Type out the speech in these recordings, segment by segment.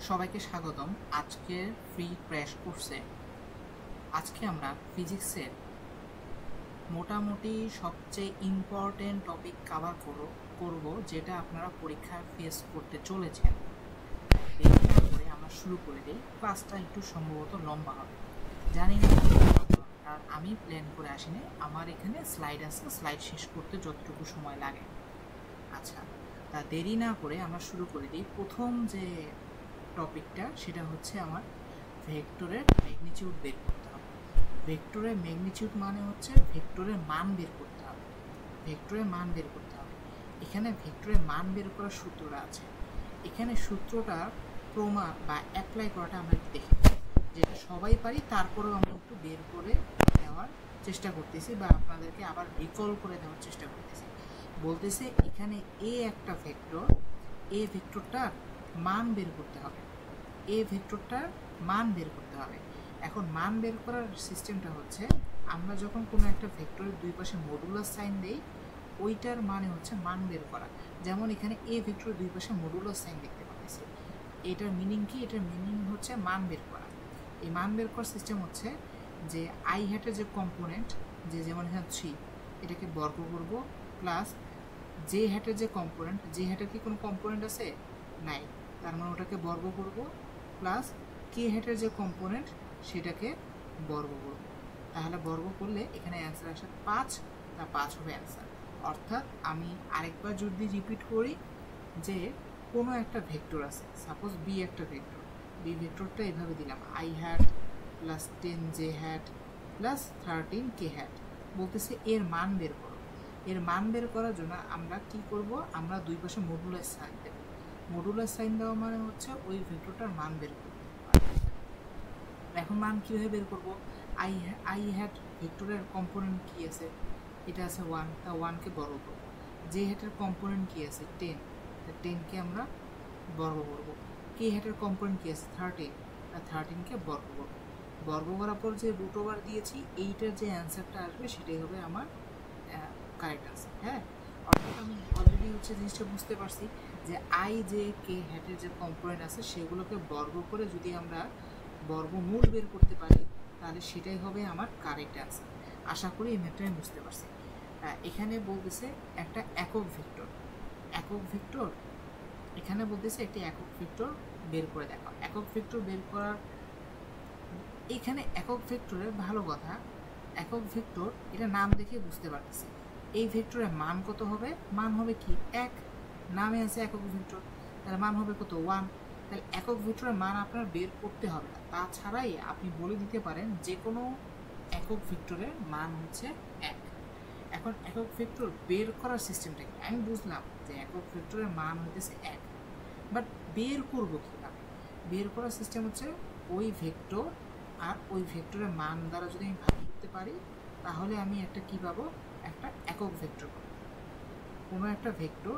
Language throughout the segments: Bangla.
সবাইকে স্বাগতম আজকের ফ্রি ক্র্যাশ কোর্সে। আজকে আমরা ফিজিক্সের মোটামুটি সবচেয়ে ইম্পর্টেন্ট টপিক কভার করব যেটা আপনারা পরীক্ষায় ফেস করতে চলেছেন। দেরি না করে আমরা শুরু করে দিই। ক্লাসটা একটু সম্ভবত লম্বা হবে, জানি না, কারণ আমি প্ল্যান করে আসিনি। আমার এখানে স্লাইড আছে, স্লাইড শেষ করতে যতটুকু সময় লাগে। আচ্ছা, তা দেরি না করে আমরা শুরু করে দিই। প্রথম যে টপিকটা সেটা হচ্ছে আমার ভেক্টরের ম্যাগনিটিউড বের করতে হবে। ভেক্টরের ম্যাগনিটিউড মানে হচ্ছে ভেক্টরের মান বের করতে হবে। ভেক্টরের মান বের করতে হবে। এখানে ভেক্টরের মান বের করার সূত্রটা আছে। এখানে সূত্রটা প্রমাণ বা অ্যাপ্লাই করাটা আমরা একটু দেখি, যেটা সবাই পারি, তারপরেও আমরা একটু বের করে নেওয়ার চেষ্টা করতেছি বা আপনাদেরকে আবার রিকল করে দেওয়ার চেষ্টা করতেছি। বলতেছে এখানে এ একটা ভেক্টর, এ ভেক্টরটার মান বের করতে হবে। এ ভেক্টরটার মান বের করতে হবে। এখন মান বের করার সিস্টেমটা হচ্ছে, আমরা যখন কোনো একটা ভেক্টরের দুই পাশে মডুলাস সাইন দেই, ওইটার মানে হচ্ছে মান বের করা। যেমন এখানে এ ভেক্টরের দুই পাশে মডুলাস সাইন দেখতে পাচ্ছি। এটার মিনিং কি? এটার মিনিং হচ্ছে মান বের করা। এই মান বের করার সিস্টেম হচ্ছে যে আই হ্যাটের যে কম্পোনেন্ট, যেমন এখানে 3, এটাকে বর্গ করব, প্লাস জে হ্যাটের যে কম্পোনেন্ট, জে হ্যাটের কি কোনো কম্পোনেন্ট আছে? নাই, তার মানে ওটাকে বর্গ করব, প্লাস কে হ্যাটের যে কম্পোনেন্ট সেটাকে বর্গ করব। তাহলে বর্গ করলে এখানে অ্যান্সার আসে 5, তা 5 হবে অ্যান্সার। অর্থাৎ আমি আরেকবার যদি রিপিট করি যে কোনো একটা ভেক্টর আছে, সাপোজ বি একটা ভেক্টর, বি ভেক্টরটা এভাবে দিলাম I hat plus 10 J hat plus 13 K hat. বলতেছে এর মান বের করো। এর মান বের করার জন্য আমরা কি করব? আমরা দুই পাশে মডুলাস সাইন দেব। মডুলাস সাইন দেওয়া মানে হচ্ছে ওই ভেক্টরটার মান বের করব। এখন মান কীভাবে বের করব? আই হ্যাট ভেক্টরের কম্পোনেন্ট কি আছে? এটা আছে 1, তা 1কে বর্গ করব। জে হ্যাটের কম্পোনেন্ট কি আছে? 10, তা 10কে আমরা বর্গ করব। কে হ্যাটের কম্পোনেন্ট কি আছে? 13, তা 13কে বর্গ করব। বর্গ করার পর যে রুট ওভার দিয়েছি, এইটার যে অ্যান্সারটা আসবে সেটাই হবে আমার কারেক্ট আনসার। হ্যাঁ, অর্থাৎ আমি অলরেডি হচ্ছে জিনিসটা বুঝতে পারছি যে আই যে কে হ্যাটের যে কম্পোনেন্ট আছে সেগুলোকে বর্গ করে যদি আমরা বর্গমূল বের করতে পারি, তাহলে সেটাই হবে আমার কারেক্ট অ্যান্সার। আশা করি এই ম্যাথটা আমি বুঝতে পারছি। এখানে বলতেছে একটা একক ভেক্টর। একক ভেক্টর এখানে বলতেছে একটি একক ভেক্টর বের করে দেখাও। একক ভেক্টর বের করার, এখানে একক ভেক্টরের ভালো কথা, একক ভেক্টর এটা নাম দেখে বুঝতে পারতেছি। এই ভেক্টরের মান কত হবে? মান হবে কি? 1, নামে আছে একক ভেক্টর, তাহলে মান হবে কত? 1। তাহলে একক ভেক্টরের মান আপনার বের করতে হবে না, তাছাড়াই আপনি বলে দিতে পারেন যে কোনো একক ভেক্টরের মান হচ্ছে 1। এখন একক ভেক্টর বের করার সিস্টেমটা কি? আমি বুঝলাম যে একক ভেক্টরের মান হইতেছে 1, বাট বের করবো কীভাবে? বের করার সিস্টেম হচ্ছে ওই ভেক্টর আর ওই ভেক্টরের মান দ্বারা যদি আমি ভাগ করতে পারি, তাহলে আমি একটা কী পাবো? একটা একক ভেক্টর পাবো। কোনো একটা ভেক্টর,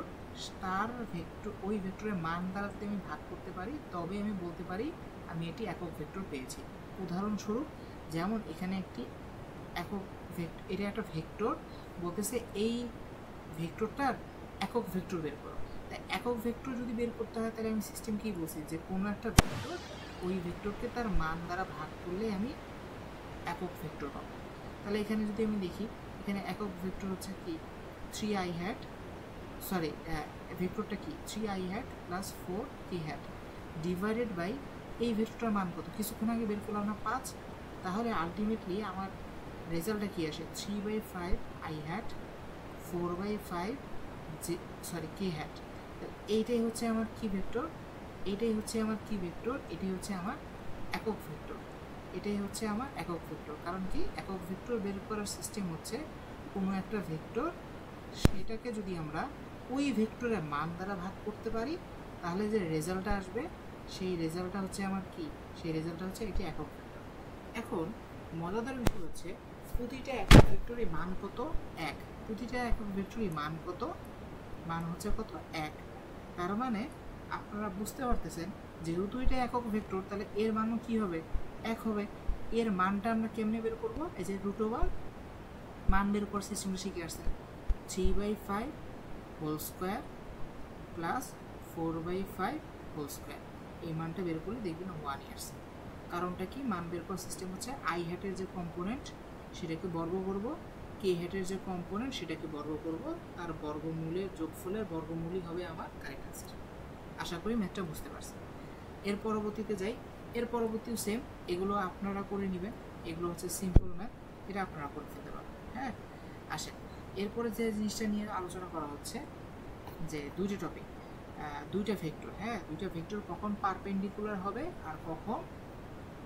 তার ভেক্টর ওই ভেক্টরের মান দ্বারা যদি আমি ভাগ করতে পারি, তবে আমি বলতে পারি আমি এটি একক ভেক্টর পেয়েছি। উদাহরণস্বরূপ, যেমন এখানে একটি একক ভেক্টর, এটা একটা ভেক্টর, বলতেছে এই ভেক্টরটার একক ভেক্টর বের করো। তাই একক ভেক্টর যদি বের করতে হয়, তাহলে আমি সিস্টেম কি বলছি যে কোনো একটা ভেক্টর, ওই ভেক্টরকে তার মান দ্বারা ভাগ করলে আমি একক ভেক্টর পাবো। তাহলে এখানে যদি আমি দেখি, এখানে একক ভেক্টর হচ্ছে কি? 3i হ্যাট, সরি, ভেক্টরটা কি? 3i hat plus 4k hat divided by এই ভেক্টরটার মান কত? কিছুক্ষণ আগে বের করলাম না, 5। তাহলে আলটিমেটলি আমার রেজাল্টটা কি আসে? 3/5 আই হ্যাট 4/5 কে হ্যাট। এইটাই হচ্ছে আমার কি ভেক্টর? এইটাই হচ্ছে আমার কি ভেক্টর? এটাই হচ্ছে আমার একক ভেক্টর। এটাই হচ্ছে আমার একক ভেক্টর। কারণ কি? একক ভেক্টর বের করার সিস্টেম হচ্ছে কোনো একটা ভেক্টর, সেটাকে যদি আমরা ওই ভেক্টরের মান দ্বারা ভাগ করতে পারি, তাহলে যে রেজাল্টটা আসবে সেই রেজাল্টটা হচ্ছে আমার কি? সেই রেজাল্টটা হচ্ছে এটি একক ভেক্টর। এখন মজাদার বিষয় হচ্ছে প্রতিটা একক ভেক্টরের মান কত? 1। প্রতিটা একক ভেক্টরের মান কত? মান হচ্ছে কত? 1। তার মানে আপনারা বুঝতে পারতেছেন, যেহেতু এটা একক ভেক্টর, তাহলে এর মানও কি হবে? 1 হবে। এর মানটা আমরা কেমনে বের করবো? এই যে রুট ওভার মান বের করার সিস্টেমটা শিখে আসছেন। 3/5 whole square plus 4/5 whole square. এই মানটা বের করলে দেখবেন 1 আসছে। কারণটা কি, মান বের করার সিস্টেম হচ্ছে আই হ্যাটের যে কম্পোনেন্ট সেটাকে বর্গ করব, কে হ্যাটের যে কম্পোনেন্ট সেটাকে বর্গ করব, তার বর্গমূলের যোগফলের বর্গমূলই হবে আমার কারেক্ট আনসার। আশা করি ম্যাথটা বুঝতে পারছেন। এর পরবর্তীতে যাই, এর পরবর্তীও সেম, এগুলো আপনারা করে নেবেন, এগুলো হচ্ছে সিম্পল ম্যাথ, এটা আপনারা করে ফেলতে পারবেন। হ্যাঁ, আসেন এরপরে যে জিনিসটা নিয়ে আলোচনা করা হচ্ছে যে দুইটা টপিক, দুইটা ভেক্টর। হ্যাঁ, দুইটা ভেক্টর কখন পারপেন্ডিকুলার হবে আর কখন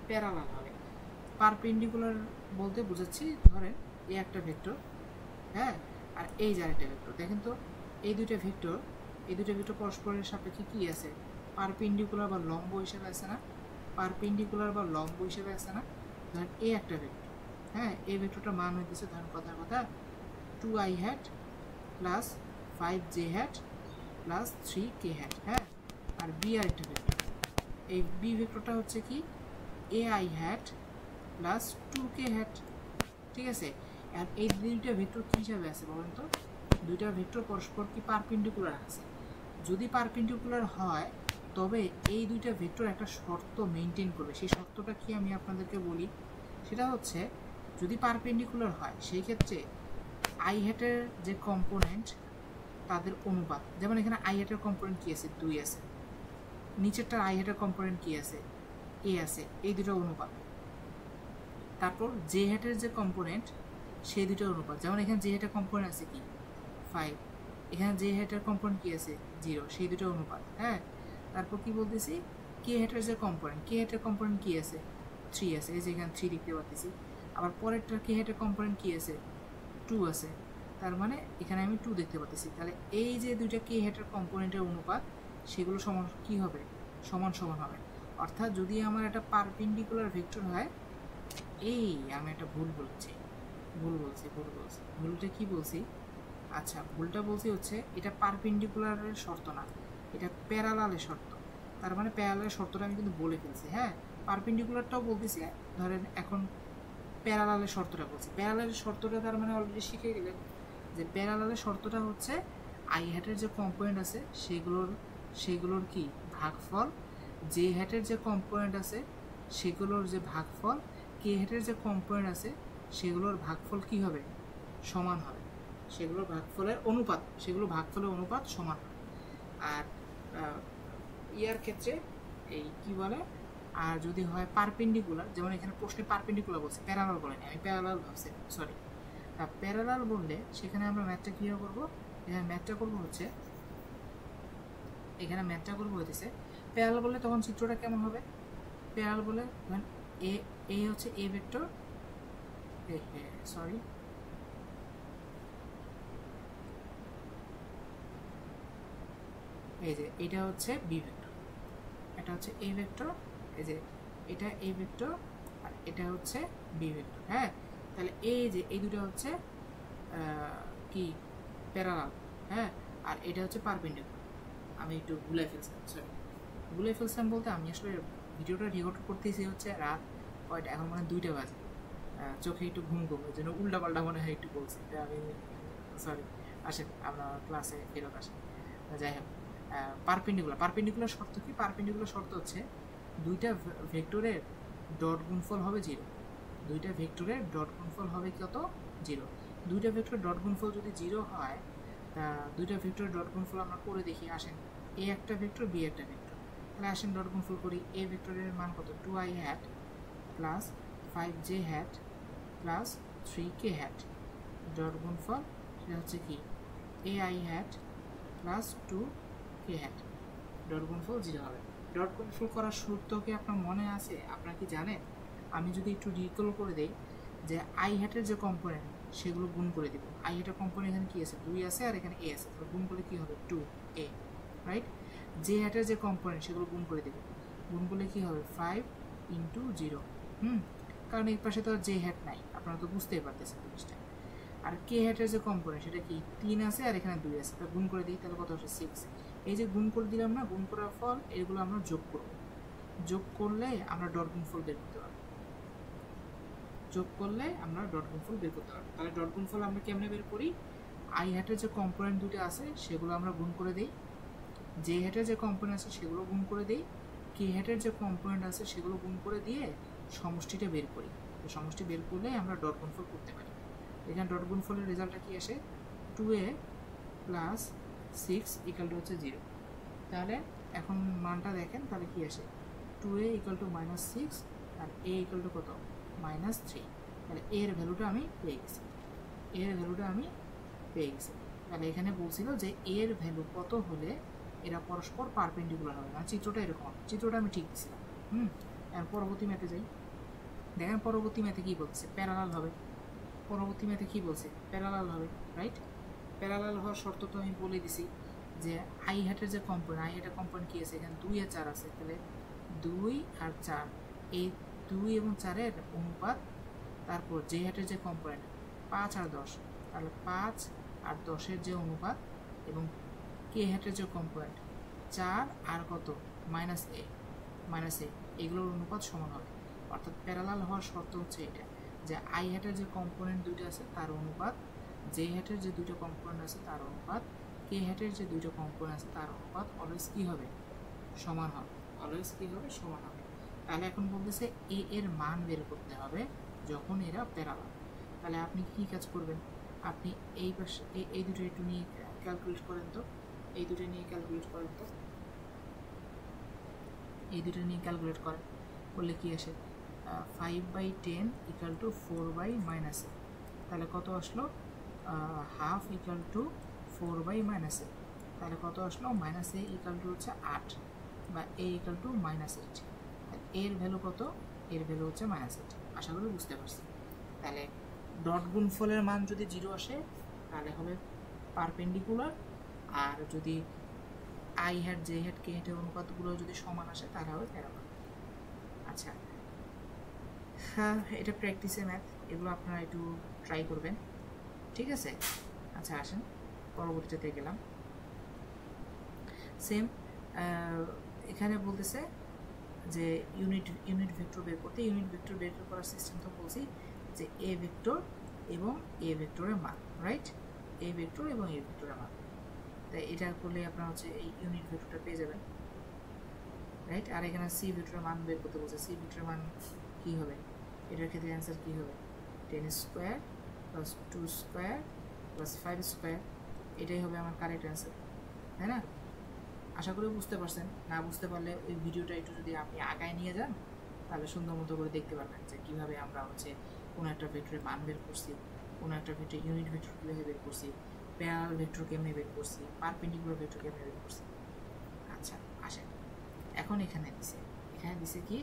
প্যারালাল হবে। পারপেন্ডিকুলার বলতে বোঝাচ্ছি, ধরেন এই একটা ভেক্টর, হ্যাঁ, আর এই যে আরেকটা ভেক্টর। দেখেন তো এই দুইটা ভেক্টর পরস্পরের সাপেক্ষে কি আছে, পারপেন্ডিকুলার বা লম্ব হিসেবে আছে না, পারপেন্ডিকুলার বা লম্ব হিসেবে আছে না। ধরেন এই একটা ভেক্টর, হ্যাঁ, এই ভেক্টরটার মান হইতেছে ধরেন কথার কথা 2i hat plus 5j hat plus 3k hat. হ্যাঁ, আর বি আরেকটা ভেক্টর, এই বি ভেক্টরটা হচ্ছে কি ai hat plus 2k hat. ঠিক আছে, আর এই দুইটা ভেক্টর কী হিসাবে আছে বলেন তো, দুইটা ভেক্টর পরস্পর কি পারপেন্ডিকুলার আছে। যদি পারপেন্ডিকুলার হয় তবে এই দুইটা ভেক্টর একটা শর্ত মেনটেন করবে। সেই শর্তটা কি আমি আপনাদেরকে বলি, সেটা হচ্ছে যদি পারপেন্ডিকুলার হয় সেই ক্ষেত্রে আই হ্যাটের যে কম্পোনেন্ট তাদের অনুপাত, যেমন এখানে আই হ্যাটের কম্পোনেন্ট কি আছে, 2 আছে, নিচেরটা আই হ্যাটের কম্পোনেন্ট কি আছে, এ আছে, এই দুটো অনুপাত। তারপর জে হ্যাটের যে কম্পোনেন্ট সেই দুটো অনুপাত, যেমন এখানে জে হ্যাটের কম্পোনেন্ট আছে কি 5, এখানে জে হ্যাটের কম্পোনেন্ট কি আছে 0, সেই দুটো অনুপাত। হ্যাঁ, তারপর কি বলতেছি, কে হ্যাটের যে কম্পোনেন্ট, কে হ্যাটের কম্পোনেন্ট কি আছে 3 আছে, এই যে এখানে 3 দেখতে পাচ্ছি। আবার পরেরটা কে হ্যাটের কম্পোনেন্ট কি আছে 2 আছে, তার মানে এখানে আমি 2 দেখতে পাচ্ছি। তাহলে এই যে দুইটা কে হ্যাটের কম্পোনেন্টের অনুপাত সেগুলো সমান কি হবে, সমান সমান হবে। অর্থাৎ যদি আমার একটা পারপেন্ডিকুলার ভেক্টর হয়, এই আমি একটা ভুল বলছি, ভুলটা কি বলছি, আচ্ছা ভুলটা বলছি হচ্ছে এটা পারপেন্ডিকুলারের শর্ত না, এটা প্যারালালের শর্ত। তার মানে প্যারালালের শর্তটা আমি কিন্তু বলে ফেলছি। হ্যাঁ, পারপেন্ডিকুলারটাও বলতেছি, ধরেন এখন প্যারালালের শর্তটা বলছি। প্যারালালের শর্তটা তার মানে অলরেডি শিখে গেলেন যে প্যারালালের শর্তটা হচ্ছে আই হ্যাটের যে কম্পোনেন্ট আছে সেগুলোর কি ভাগফল, জে হ্যাটের যে কম্পোনেন্ট আছে সেগুলোর যে ভাগফল, কে হ্যাটের যে কম্পোনেন্ট আছে সেগুলোর ভাগফল কি হবে, সমান হবে। সেগুলোর ভাগফলের অনুপাত সমান হবে। আর ইয়ার ক্ষেত্রে এই কি বলে, আর যদি হয় পারপেন্ডিকুলার, যেমন এখানে প্রশ্নে পারপেন্ডিকুলার বলছে, প্যারালাল বলেনি, আমি প্যারালাল ভাবছি, সরি। প্যারালাল বললে সেখানে আমরা ম্যাথটা কীভাবে করবো, এখানে ম্যাথটা করবো হচ্ছে প্যারালাল বললে তখন চিত্রটা কেমন হবে, প্যারালাল বলে ধরেন এ হচ্ছে এ ভেক্টর, সরি এই যে এটা হচ্ছে বি ভেক্টর, এটা হচ্ছে এ ভেক্টর, এই যে এটা এ ভেক্টর আর এটা হচ্ছে বি ভেক্টর। হ্যাঁ, তাহলে এই যে এই দুটো হচ্ছে কি প্যারালাল। হ্যাঁ, আর এটা হচ্ছে পারপেন্ডিকুলার। আমি একটু ভুলে ফেলছিলাম বলতে আমি আসলে ভিডিওটা রেকর্ড করতেছি হচ্ছে রাত কয়টা, এখন মানে 2টা বাজে, চোখে একটু ঘুম এই জন্য উল্টাপাল্টা মনে হয় একটু বলছি, আমি সরি। আসেন আমরা ক্লাসে ফেরত আসেন। যাই হোক, পারপেন্ডিকুলার শর্ত কি, পারপেন্ডিকুলার শর্ত হচ্ছে দুইটা ভেক্টরের ডট গুণফল হবে 0, দুইটা ভেক্টরের ডট গুণফল হবে কত 0। দুইটা ভেক্টরের ডট গুণফল যদি 0 হয়, তা দুইটা ভেক্টরের ডট গুণফল আমরা করে দেখি। আসেন এ একটা ভেক্টর, বি একটা ভেক্টর, তাহলে আসেন ডট গুণফল করি। এ ভেক্টরের মান কত 2i hat plus 5j hat plus 3k hat, dot গুণফল সেটা হচ্ছে কি ai hat plus 2k hat, dot গুণফল 0 হবে। ডট গুণফল করার সূত্র কি আপনার মনে আছে, আপনারা কি জানেন? আমি যদি একটু রিকল করে দেই যে আই হ্যাটের যে কম্পোনেন্ট সেগুলো গুণ করে দেব। আই হ্যাটের কম্পোনেন্ট এখানে কি আছে 2 আছে আর এখানে a আছে, তাহলে গুণ করলে কি হবে 2a, রাইট। জে হ্যাটের যে কম্পোনেন্ট সেগুলো গুণ করে দেব, গুণ করলে কি হবে 5 ইন্টু 0। কারণ এই পাশে তো জে হ্যাট নাই, আপনারা তো বুঝতেই পারতেছেন জিনিসটা। আর কে হ্যাটের যে কম্পোনেন্ট সেটা কি 3 আছে আর এখানে 2 আছে, তাহলে গুণ করে দিই, তাহলে কত হচ্ছে 6। এই যে গুণ করে দিলাম না, গুণ করার ফল এগুলো আমরা যোগ করব, যোগ করলে আমরা ডট গুণফল বের করতে পারবো, তাহলে ডট গুণফল আমরা কেমনে বের করি, আই হ্যাটের যে কম্পোনেন্ট দুটো আছে সেগুলো আমরা গুণ করে দিই, জে হ্যাটের যে কম্পোনেন্ট আছে সেগুলো গুণ করে দিই, কে হ্যাটের যে কম্পোনেন্ট আছে সেগুলো গুণ করে দিয়ে সমষ্টিটা বের করি। তো সমষ্টি বের করলে আমরা ডট গুণফল করতে পারি। এখানে ডট গুণফলের রেজাল্টটা কি আসে, 2a প্লাস 6 ইকাল টু হচ্ছে 0। তাহলে এখন মানটা দেখেন, তাহলে কি আসে, 2a ইকাল টু -6 আর a ইকাল টু কত, -3। তাহলে এর ভ্যালুটা আমি পেয়ে গেছি, এর ভ্যালুটা আমি পেয়ে গেছি। তাহলে এখানে বলছিল যে এর ভ্যালু কত হলে এরা পরস্পর পারপেন্ডিকুলার হবে, মানে চিত্রটা এরকম হবে। চিত্রটা আমি ঠিক দিছিলাম। আর পরবর্তী ম্যাথে যাই, দেখেন পরবর্তী ম্যাথে কি বলছে, প্যারালাল হবে। পরবর্তী ম্যাথে কি বলছে, প্যারালাল হবে, রাইট। প্যারালাল হওয়ার শর্ত তো আমি বলে দিছি যে আই হ্যাটের যে কম্পোনেন্ট, আই হ্যাটের কম্পোনেন্ট কি আছে, এখানে 2 আর 4 আছে। তাহলে 2 আর 4, এই 2 এবং 4-এর অনুপাত, তারপর জে হ্যাটের যে কম্পোনেন্ট 5 আর 10, তাহলে 5 আর 10-এর যে অনুপাত, এবং কে হ্যাটের যে কম্পোনেন্ট 4 আর কত, -a, এগুলোর অনুপাত সমান হবে। অর্থাৎ প্যারালাল হওয়ার শর্ত হচ্ছে এটা, যে আই হ্যাটের যে কম্পোনেন্ট দুইটা আছে তার অনুপাত, জে হ্যাটের যে দুইটা কম্পোনেন্ট আছে তার অনুপাত, কে হ্যাটের যে দুইটা কম্পোনেন্ট আছে তার অনুপাত অলওয়েজ কী হবে, সমান হবে। অলওয়েজ কী হবে, সমান হবে। তাহলে এখন বলতেছে এ এর মান বের করতে হবে যখন এরা প্যারালাল। তাহলে আপনি কী কাজ করবেন, আপনি এই পাশে এই দুটো একটু নিয়ে ক্যালকুলেট করেন তো, এই দুটো নিয়ে ক্যালকুলেট করেন তো, এই দুটো নিয়ে ক্যালকুলেট করেন, করলে কি আসে, 5/10 ইকাল টু 4/-a। তাহলে কত আসলো, হাফ ইকাল টু 4/-a। তাহলে কত আসলো, -a ইকাল টু হচ্ছে 8, বা a ইকাল টু -8। এর ভ্যালু কত, এর ভ্যালু হচ্ছে -8। আশা করি বুঝতে পারছি। তাহলে ডট গুণফলের মান যদি 0 আসে তাহলে হবে পারপেন্ডিকুলার, আর যদি আই হ্যাট, জে হ্যাট, কে হ্যাটের অনুপাতগুলো যদি সমান আসে তাহলে হবে প্যারালাল। আচ্ছা, হ্যাঁ এটা প্র্যাকটিসে ম্যাথ, এগুলো আপনারা একটু ট্রাই করবেন, ঠিক আছে। আচ্ছা আসেন পরবর্তীতে গেলাম। সেম এখানে বলতেছে যে ইউনিট ভেক্টর বের করতে। ইউনিট ভেক্টর বের করার সিস্টেম তো বলছি যে এ ভেক্টর এবং এ ভেক্টরের মান, রাইট, এ ভেক্টর এবং এ ভেক্টরের মান। তাই এটা করলে আপনারা হচ্ছে এই ইউনিট ভেক্টরটা পেয়ে যাবেন, রাইট। আর এখানে সি ভেক্টরের মান বের করতে বলছে। সি ভেক্টরের মান কী হবে, এটার ক্ষেত্রে অ্যান্সার কী হবে, 10² + 2² + 5², এটাই হবে আমার কারেক্ট অ্যান্সার, তাই না। আশা করি বুঝতে পারছেন। না বুঝতে পারলে ওই ভিডিওটা একটু যদি আপনি আগায় নিয়ে যান তাহলে সুন্দর মতো করে দেখতে পারবেন যে কীভাবে আমরা হচ্ছে কোনো একটা ভেক্টরের মান বের করছি, কোনো একটা ভেক্টর ইউনিট ভেক্টর কীভাবে বের করছি, প্যারালাল ভেক্টর কেমনে বের করছি, পারপেন্ডিকুলার ভেক্টর কেমনে বের করছি। আচ্ছা আসেন, এখন এখানে দিছে কি,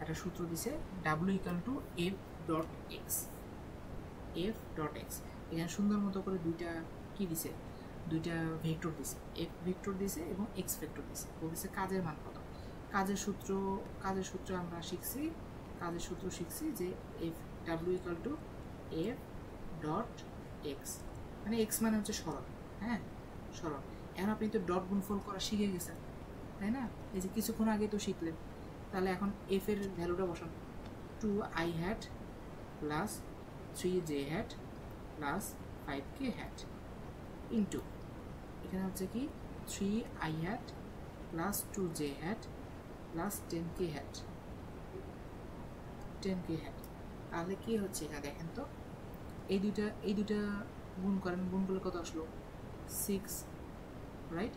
একটা সূত্র দিছে W = F.x। F.x এখানে সুন্দর মতো করে দুইটা কি দিছে, দুইটা ভেক্টর দিছে, এফ ভেক্টর দিছে এবং এক্স ভেক্টর দিছে। বলতেছে কাজের মান কত। কাজের সূত্র আমরা শিখছি, যে F W equal two F.x, মানে এক্স মানে হচ্ছে সরল, হ্যাঁ সরল। এখন আপনি তো ডট গুণফল করা শিখে গেছেন, তাই না, এই যে কিছুক্ষণ আগে তো শিখলেন। তাহলে এখন এফ এর ভ্যালুটা বসান, 2i hat plus 3j hat plus 5k hat into, এখানে হচ্ছে কি 3i hat plus 2j hat plus 10k hat, তাহলে কি হচ্ছে এখানে দেখেন তো, এই দুইটা গুণ করেন, গুণ করলে কত আসলো, 6, রাইট।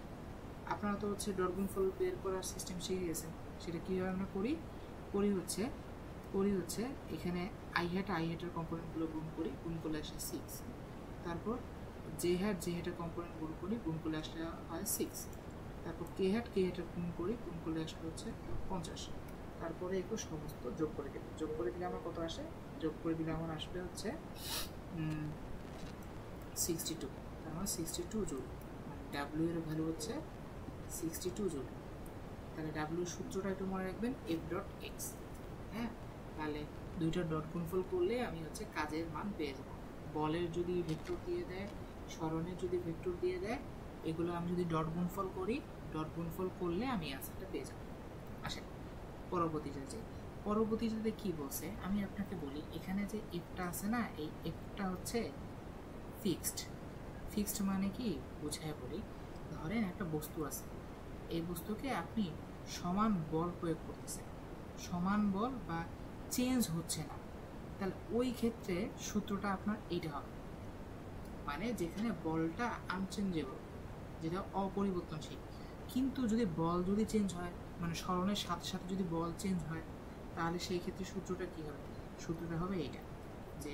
আপনারা তো হচ্ছে ডট গুণফল বের করার সিস্টেম শিখে গেছেন। সেটা কীভাবে আমরা করি হচ্ছে এখানে আই হ্যাটের কম্পোনেন্টগুলো গুণ করলে আসে 6, তারপর জে হ্যাটের কম্পোনেন্ট গুণ করলে আসলে হয় 6, তারপর কে হ্যাটের গুণ করলে আসলে হচ্ছে 50, তারপরে এগুলো সমস্ত যোগ করে দিলে আমার কত আসে, আমার আসবে হচ্ছে 62, তার মানে 62 জুল, মানে ডাব্লিউ এর ভ্যালু হচ্ছে 62 জুল। তাহলে ডাব্লিউর সূত্রটা একটু মনে রাখবেন, F.x, হ্যাঁ। তাহলে দুইটা ডট গুণফল করলে আমি হচ্ছে কাজের মান পেয়ে যাব। বলের যদি ভেক্টর দিয়ে দেয়, সরণের যদি ভেক্টর দিয়ে দেয়, এগুলো আমি যদি ডট গুণফল করলে আমি অ্যান্সারটা পেয়ে যাব। আসেন পরবর্তীটাতে কি বলছে আমি আপনাকে বলি। এখানে যে এফটা আছে না, এই এফটা হচ্ছে ফিক্সড মানে কি বুঝায় বলি, ধরেন একটা বস্তু আছে, এই বস্তুকে আপনি সমান বল প্রয়োগ করতেছে, সমান বল বা চেঞ্জ হচ্ছে না, তাহলে ওই ক্ষেত্রে সূত্রটা আপনার এইটা হবে, মানে যেখানে বলটা আনচেঞ্জেবল, যেটা অপরিবর্তনশীল। কিন্তু যদি বল যদি চেঞ্জ হয়, মানে সরণের সাথে সাথে যদি বল চেঞ্জ হয়, তাহলে সেই ক্ষেত্রে সূত্রটা কী হবে? সূত্রটা হবে এইটা, যে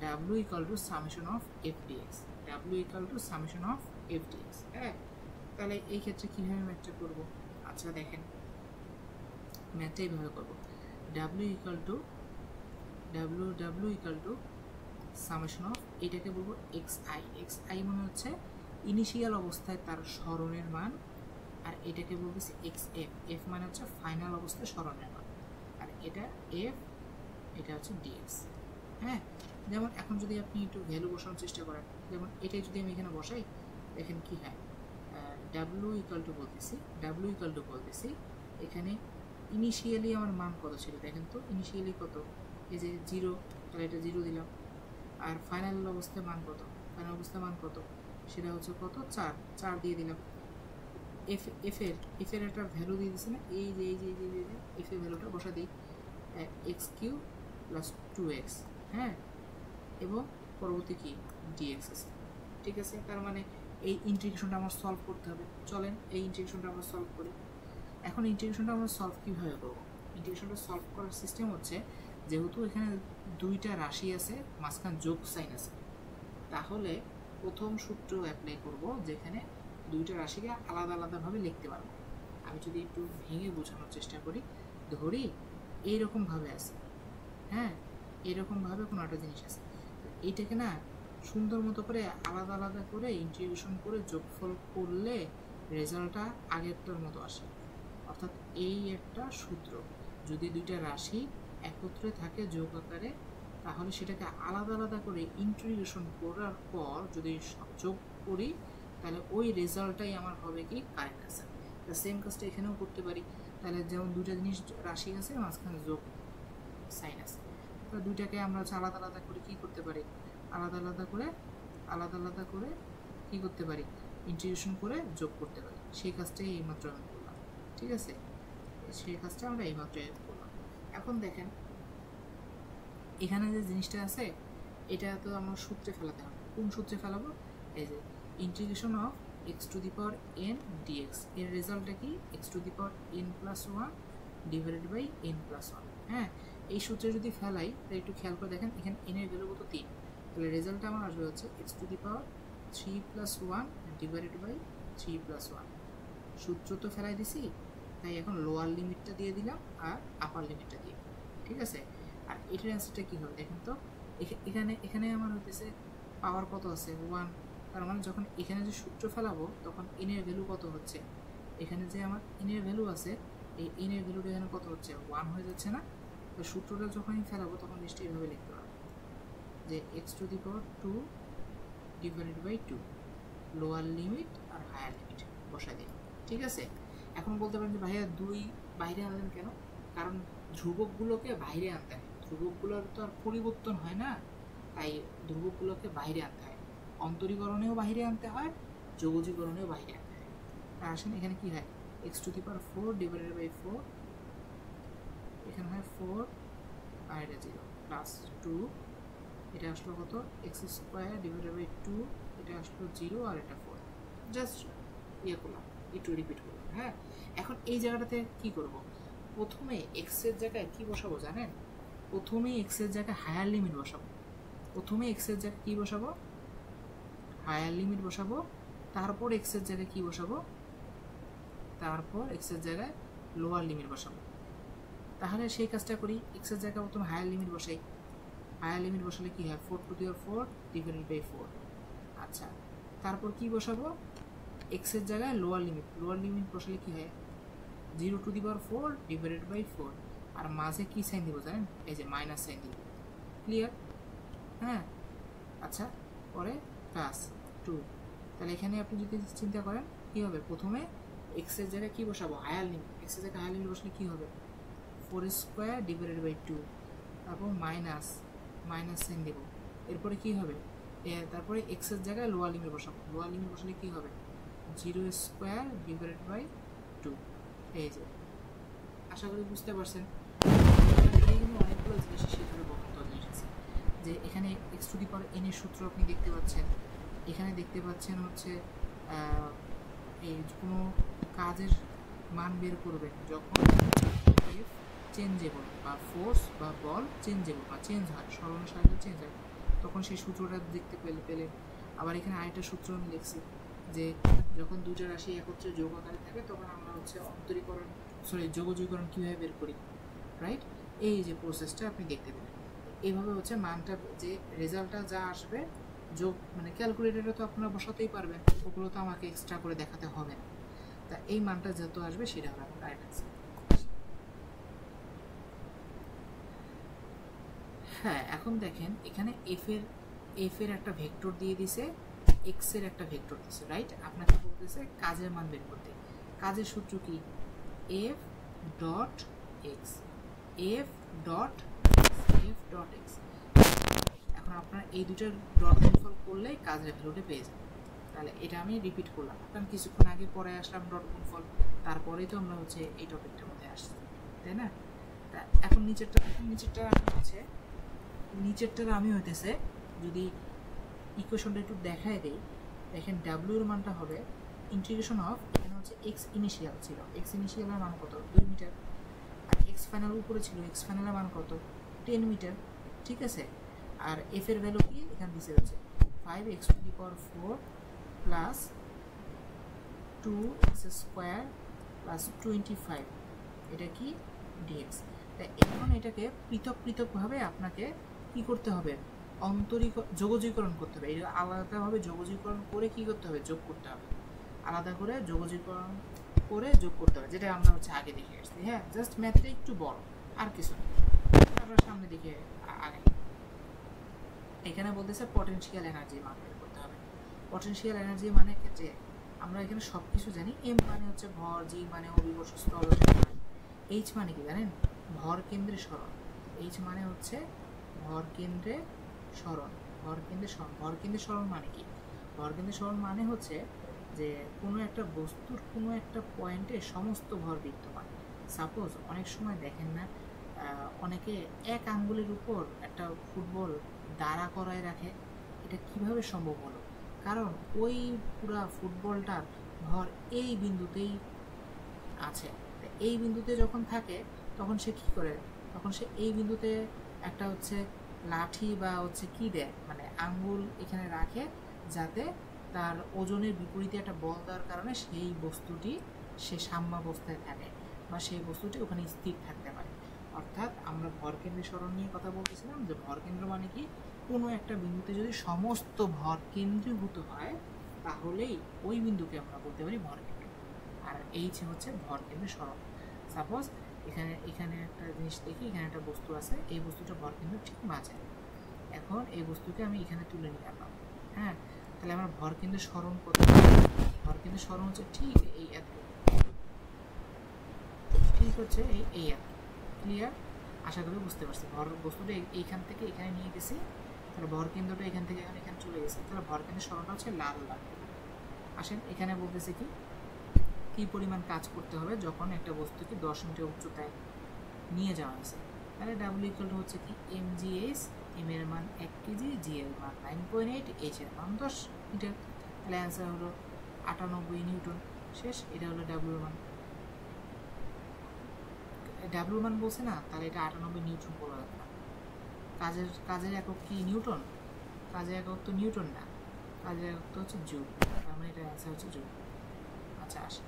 W equal to summation of F DX, W equal to summation of F DX. হ্যাঁ, তাহলে এই ক্ষেত্রে কীভাবে ম্যাথটা করবো? আচ্ছা দেখেন, ম্যাথটা এইভাবে করবো, W equal two W equal to summation of, এটাকে বলবো এক্স আই মানে হচ্ছে ইনিশিয়াল অবস্থায় তার সরণের মান, আর এটাকে বলতেছি এক্স এফ মানে হচ্ছে ফাইনাল অবস্থায় সরণের মান, আর এটা এফ, এটা হচ্ছে ডিএক্স। হ্যাঁ, যেমন এখন যদি আপনি একটু ভ্যালু বসানোর চেষ্টা করেন, যেমন এটাই যদি আমি এখানে বসাই, দেখেন কি হয়, ডাব্লিউ ইকাল টু বলতেছি এখানে ইনিশিয়ালি আমার মান কত ছিল, দেখেন তো ইনিশিয়ালি কত, এই যে 0, তাহলে এটা 0 দিলাম। আর ফাইনাল অবস্থায় মান কত, সেটা হচ্ছে কত, 4 দিয়ে দিলাম। এফের একটা ভ্যালু দিয়ে দিচ্ছি না, এই যে এফের ভ্যালুটা বসা দিই, এক্স কিউ প্লাস 2x। হ্যাঁ, এবং পরবর্তী কি ডিএক্স আছে, ঠিক আছে। তার মানে এই ইন্টিগ্রেশনটা আমার সলভ করতে হবে, চলেন এই ইন্টিগ্রেশনটা আমরা সলভ করি। এখন ইন্টিগ্রেশনটা আমরা সলভ কীভাবে করবো? ইন্টিগ্রেশনটা সলভ করার সিস্টেম হচ্ছে, যেহেতু এখানে দুইটা রাশি আছে, মাঝখান যোগ সাইন আছে, তাহলে প্রথম সূত্র অ্যাপ্লাই করব, যেখানে দুইটা রাশিকে আলাদা আলাদাভাবে লিখতে পারবো। আমি যদি একটু ভেঙে বোঝানোর চেষ্টা করি, ধরি এইরকমভাবে আছে, হ্যাঁ, এরকমভাবে কোনো একটা জিনিস আছে, এইটাকে না সুন্দর মতো করে আলাদা আলাদা করে ইন্টিগ্রেশন করে যোগফল করলে রেজাল্টটা আগেরটার মতো আসে। অর্থাৎ এই একটা সূত্র, যদি দুইটা রাশি একত্রে থাকে যোগ আকারে, তাহলে সেটাকে আলাদা আলাদা করে ইন্টিগ্রেশন করার পর যদি যোগ করি, তাহলে ওই রেজাল্টটাই আমার হবে কি কারেক্ট অ্যান্সার। তা সেম কাজটা এখানেও করতে পারি। তাহলে যেমন দুইটা জিনিস রাশি আছে, মাঝখানে যোগ সাইন আছে, তো দুইটাকে আমরা আলাদা আলাদা করে কী করতে পারি, আলাদা আলাদা করে কী করতে পারি, ইন্টিগ্রেশন করে যোগ করতে পারি। সেই কাজটাই এইমাত্র আমি করলাম, ঠিক আছে, সেই কাজটা আমরা এইমাত্র করলাম। এখন দেখেন এখানে যে জিনিসটা আছে, এটা তো আমরা সূত্রে ফেলাতে হবে। কোন সূত্রে ফেলাবো? এই যে integration of X to the power N DX, এর রেজাল্টটা কি, X to the power N plus 1 divided by N plus 1। হ্যাঁ, এই সূত্রে যদি ফেলাই, তাই একটু খেয়াল করে দেখেন, এখানে এন এর ভ্যালু কত, 3, তাহলে রেজাল্টটা আমার আসবে হচ্ছে X to the power 3 plus 1 divided by 3 plus 1। সূত্র তো ফেলাই দিছি, তাই এখন লোয়ার লিমিটটা দিয়ে দিলাম আর আপার লিমিটটা দিয়ে, ঠিক আছে। আর এটার অ্যান্সারটা কী হবে দেখেন তো, এখানে আমার হইতেছে পাওয়ার কত আছে, 1, তার মানে যখন এখানে যে সূত্র ফেলাবো তখন এন এর ভ্যালু কত হচ্ছে, এখানে যে আমার এন এর ভ্যালু আছে, এই এন এর ভ্যালুটা এখানে কত হচ্ছে, 1 হয়ে যাচ্ছে না। তো সূত্রটা যখনই ফেলাবো তখন নিশ্চয়ই এইভাবে লিখতে পারবো, যে X to the power 2 divided by 2, lower limit আর হায়ার লিমিট বসাই দিই, ঠিক আছে। এখন বলতে পারেন যে ভাইয়া 2 বাইরে আনলেন কেন? কারণ ধ্রুবকগুলোকে বাইরে আনতে হয়, ধ্রুবকগুলোর তো আর পরিবর্তন হয় না, তাই ধ্রুবকগুলোকে বাইরে আনতে হয়, অন্তরীকরণেও বাইরে আনতে হয়, যোগজীকরণেও বাইরে আনতে হয়। আর আসেন এখানে কি হয়, X to the power 4 divided by 4, এখানে হয় 4 আর এটা 0 প্লাস 2, এটা আসলো কত, এক্স স্কোয়ার ডিভাইডেড বাই 2, এটা আসলো 0 আর এটা 4। জাস্ট ইয়ে করলাম, একটু রিপিট করলাম। হ্যাঁ, এখন এই জায়গাটাতে কি করব, প্রথমে এক্সের জায়গায় কি বসাবো জানেন, প্রথমে এক্সের জায়গায় হায়ার লিমিট বসাবো, হায়ার লিমিট বসাবো, তারপর এক্সের জায়গায় কি বসাবো, তারপর এক্সের জায়গায় লোয়ার লিমিট বসাবো। তাহলে সেই কাজটা করি, এক্সের জায়গায় প্রথমে হায়ার লিমিট বসাই, হায়ার লিমিট বসালে কি হয়, 4 to the power 4 divided by 4। আচ্ছা, তারপর কি বসাবো, এক্সের জায়গায় লোয়ার লিমিট বসালে কি হয়, 0 to the power 4 divided by 4, আর মাঝে কি সাইন দিব জানেন, এই যে মাইনাস সাইন দিব, ক্লিয়ার। হ্যাঁ, আচ্ছা, পরে প্লাস 2, তাহলে এখানে আপনি যদি চিন্তা করেন কি হবে, প্রথমে এক্সের জায়গায় কি বসাবো, হায়ার লিমিট, এক্সের জায়গায় হায়ার লিমিট বসলে কি হবে, 4 স্কোয়ার ডিভাইডেড বাই 2, তারপর মাইনাস সাইন দেব, এরপরে কি হবে, তারপরে এক্সের জায়গায় লোয়ার লিমিট বসাবো, লোয়ার লিমিট বসালে কি হবে, 0 স্কোয়ার ডিভাইডেড বাই 2, এই যে আশা করি বুঝতে পারছেন। এইগুলো অনেকগুলো জিনিস সেখানে বক্তব্য জিনিস আছে, যে এখানে x to the power N এর সূত্র আপনি দেখতে পাচ্ছেন, এখানে দেখতে পাচ্ছেন হচ্ছে এই কোনো কাজের মান বের করবেন যখন এফ চেঞ্জেবল বা ফোর্স বা বল চেঞ্জেবল বা চেঞ্জ হয়, সরণ সাহায্যে চেঞ্জ হয়, তখন সেই সূত্রটা দেখতে পেলে। আবার এখানে আরেকটা সূত্র আমি লিখছি, যে যখন দুটো রাশি একত্রে যোগ আকারে থাকে তখন আমরা হচ্ছে অন্তরীকরণ যোগজীকরণ কীভাবে বের করি, রাইট? এই যে প্রসেসটা আপনি দেখতে পেলেন। এইভাবে হচ্ছে মানটা, যে রেজাল্টটা যা আসবে যোগ, মানে ক্যালকুলেটরে তো আপনারা বসাতেই পারবেন, ওগুলো তো আমাকে এক্সট্রা করে দেখাতে হবে না। তা এই মানটা যত আসবে সেটা হবে আমার রাইট অ্যান্সার। হ্যাঁ, এখন দেখেন এখানে এফ এর একটা ভেক্টর দিয়ে দিছে, এক্স এর একটা ভেক্টর দিছে, রাইট? আপনাকে বলতেছে কাজের মান বের করতে। কাজের সূত্র কি? F dot x, F dot F dot x. এখন আপনার এই দুটোর ডট গুণফল করলেই কাজের ভ্যালুটা পেয়ে যাবেন। তাহলে এটা আমি রিপিট করলাম, কারণ কিছুক্ষণ আগে পরে আসলাম ডট গুণফল, তারপরেই তো আমরা হচ্ছে এই টপিকটার মধ্যে আসছি, তাই না? তা এখন নিচেরটার আমি হইতেছে, যদি ইকুয়েশনটা একটু দেখায় দেই, দেখেন ডাব্লিউ এর মানটা হবে ইন্টিগ্রেশন অফ, এখানে হচ্ছে এক্স ইনিশিয়াল ছিল, এক্স ইনিশিয়ালের মান কত? 2 মিটার। আর এক্স ফাইনাল উপরে ছিল, এক্স ফাইনালের মান কত? 10 মিটার, ঠিক আছে? আর এফ এর ভ্যালু কি এখানে দিছে হচ্ছে 5x two the power 4 plus 2x square plus 25, এটা কি? ডিএক্স। তাই এখন এটাকে পৃথকভাবে আপনাকে কি করতে হবে? যোগজীকরণ করতে হবে। এটা আলাদাভাবে যোগজীকরণ করে কি করতে হবে? যোগ করতে হবে। আলাদা করে যোগজীকরণ করে যোগ করতে হবে, যেটা আমরা হচ্ছে আগে দেখে আসছি। হ্যাঁ, জাস্ট ম্যাথটা একটু বড়, আর কিছু না। তারপর সামনে দিকে আগে এখানে বলতেছে পটেনশিয়াল এনার্জি মান বের করতে হবে। পটেনশিয়াল এনার্জি মানে ক্ষেত্রে আমরা এখানে সব কিছু জানি। এম মানে হচ্ছে ভর, জি মানে অভিকর্ষ স্থলবেগ, এইচ মানে কি জানেন? ভর কেন্দ্রে সরণ। এইচ মানে হচ্ছে ভর কেন্দ্রে সরণ। ভর কেন্দ্রে সরণ মানে কি? ভর কেন্দ্রে সরণ মানে হচ্ছে যে কোনো একটা বস্তুর কোনো একটা পয়েন্টে সমস্ত ভর বিদ্যমান। সাপোজ অনেক সময় দেখেন না, অনেকে এক আঙ্গুলের উপর একটা ফুটবল দাঁড়া করায় রাখে। এটা কিভাবে সম্ভব হলো? কারণ ওই পুরা ফুটবলটার ভর এই বিন্দুতেই আছে। এই বিন্দুতে যখন থাকে তখন সে কি করে? তখন সে এই বিন্দুতে একটা হচ্ছে লাঠি বা হচ্ছে কি দেয়, মানে আঙ্গুল এখানে রাখে, যাতে তার ওজনের বিপরীতে একটা বল দেওয়ার কারণে সেই বস্তুটি সে সাম্যাবস্থায় থাকে বা সেই বস্তুটি ওখানে স্থির থাকতে পারে। অর্থাৎ আমরা ভরকেন্দ্রের সরণ নিয়ে কথা বলতেছিলাম, যে ভরকেন্দ্র মানে কি? কোনো একটা বিন্দুতে যদি সমস্ত ভর কেন্দ্রীভূত হয় তাহলেই ওই বিন্দুকে আমরা বলতে পারি ভরকেন্দ্র। আর এইচ হচ্ছে ভরকেন্দ্রের সরণ। সাপোজ এখানে একটা জিনিস দেখি, এখানে একটা বস্তু আছে, এই বস্তুটা ভরকেন্দ্র ঠিক মাঝে। এখন এই বস্তুকে আমি এখানে তুলে নিয়ে আসলাম, হ্যাঁ, তাহলে আমার ভরকেন্দ্রের সরণ কত? ভরকেন্দ্রের সরণ হচ্ছে ঠিক এই এত, ঠিক হচ্ছে এই এত। ক্লিয়ার? আশা করি বুঝতে পারছি। বস্তুটা এইখান থেকে এখানে নিয়ে গেছি, তাহলে ভরকেন্দ্রটা এখান থেকে এখানে চলে গেছে, তাহলে ভরকেন্দ্রের সরণটা হচ্ছে লাল। আসেন এখানে বলতেছে কি পরিমাণ কাজ করতে হবে যখন একটা বস্তুকে 10 মিটার উচ্চতায় নিয়ে যাওয়া হয়েছে। তাহলে ডাব্লিউ ইকুয়াল টু হচ্ছে কি mgh, m এর মান 1 কেজি, g এর মান 9.8, h এর মান 10 মিটার। তাহলে অ্যান্সার হলো 98 নিউটন। শেষ। এটা হলো ডাব্লিউ মান। ডাব্লিউ মান বলছে না, তাহলে এটা 98 নিউটন বলা যাবে না। কাজের একক কি? নিউটন। কাজের একক তো নিউটন না, কাজের একক তো হচ্ছে জুল। তার মানে এটা অ্যান্সার হচ্ছে জুল। আচ্ছা আসে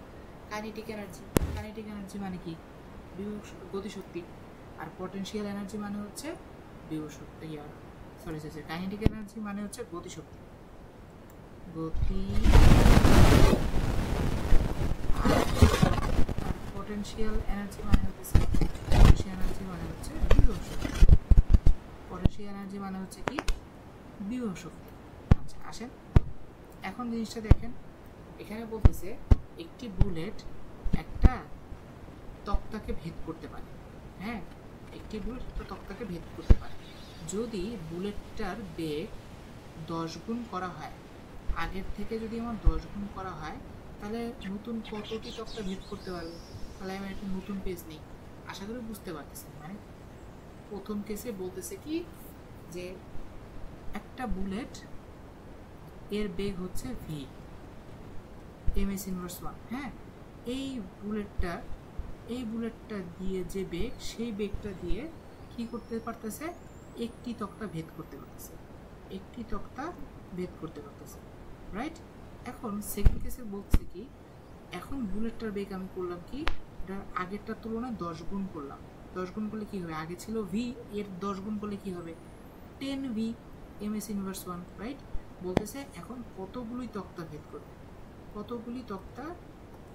কাইনেটিক এনার্জি। কাইনেটিক এনার্জি মানে কি? গতিশক্তি। আর পটেনশিয়াল এনার্জি মানে হচ্ছে বিভবশক্তি। কাইনেটিক এনার্জি মানে হচ্ছে গতিশক্তি। আর পটেনশিয়াল এনার্জি মানে হচ্ছে বিভবশক্তি। পটেনশিয়াল এনার্জি মানে হচ্ছে কি? বিভবশক্তি। আচ্ছা আসেন এখন জিনিসটা দেখেন, এখানে বলতেছে একটি বুলেট একটা তক্তাকে ভেদ করতে পারে। হ্যাঁ, একটি বুলেট একটা তক্তাকে ভেদ করতে পারে যদি বুলেটটার বেগ 10 গুণ করা হয়। আগের থেকে যদি আমার 10 গুণ করা হয়, তাহলে নতুন কতটি তক্তা ভেদ করতে পারবে? তাহলে আমি একটা নতুন পেজ নিই। আশা করি বুঝতে পারতেছেন। মানে প্রথম কেসে বলতেছে কি যে একটা বুলেট এর বেগ হচ্ছে ভি ms ইনভার্স 1। হ্যাঁ, এই বুলেটটা দিয়ে যে বেগ, সেই বেগটা দিয়ে কি করতে পারতেছে, একটি তক্তা ভেদ করতে পারতেছে, রাইট। এখন সেকেন্ড কেসে বলছে কি, এখন বুলেটটার বেগ আমি করলাম কি, এটা আগেরটার তুলনায় 10 গুণ করলাম। 10 গুণ করলে কি হবে, আগে ছিল ভি, এর 10 গুণ করলে কি হবে 10v ms ইনভার্স 1, রাইট। বলতেছে এখন কতগুলি তক্তা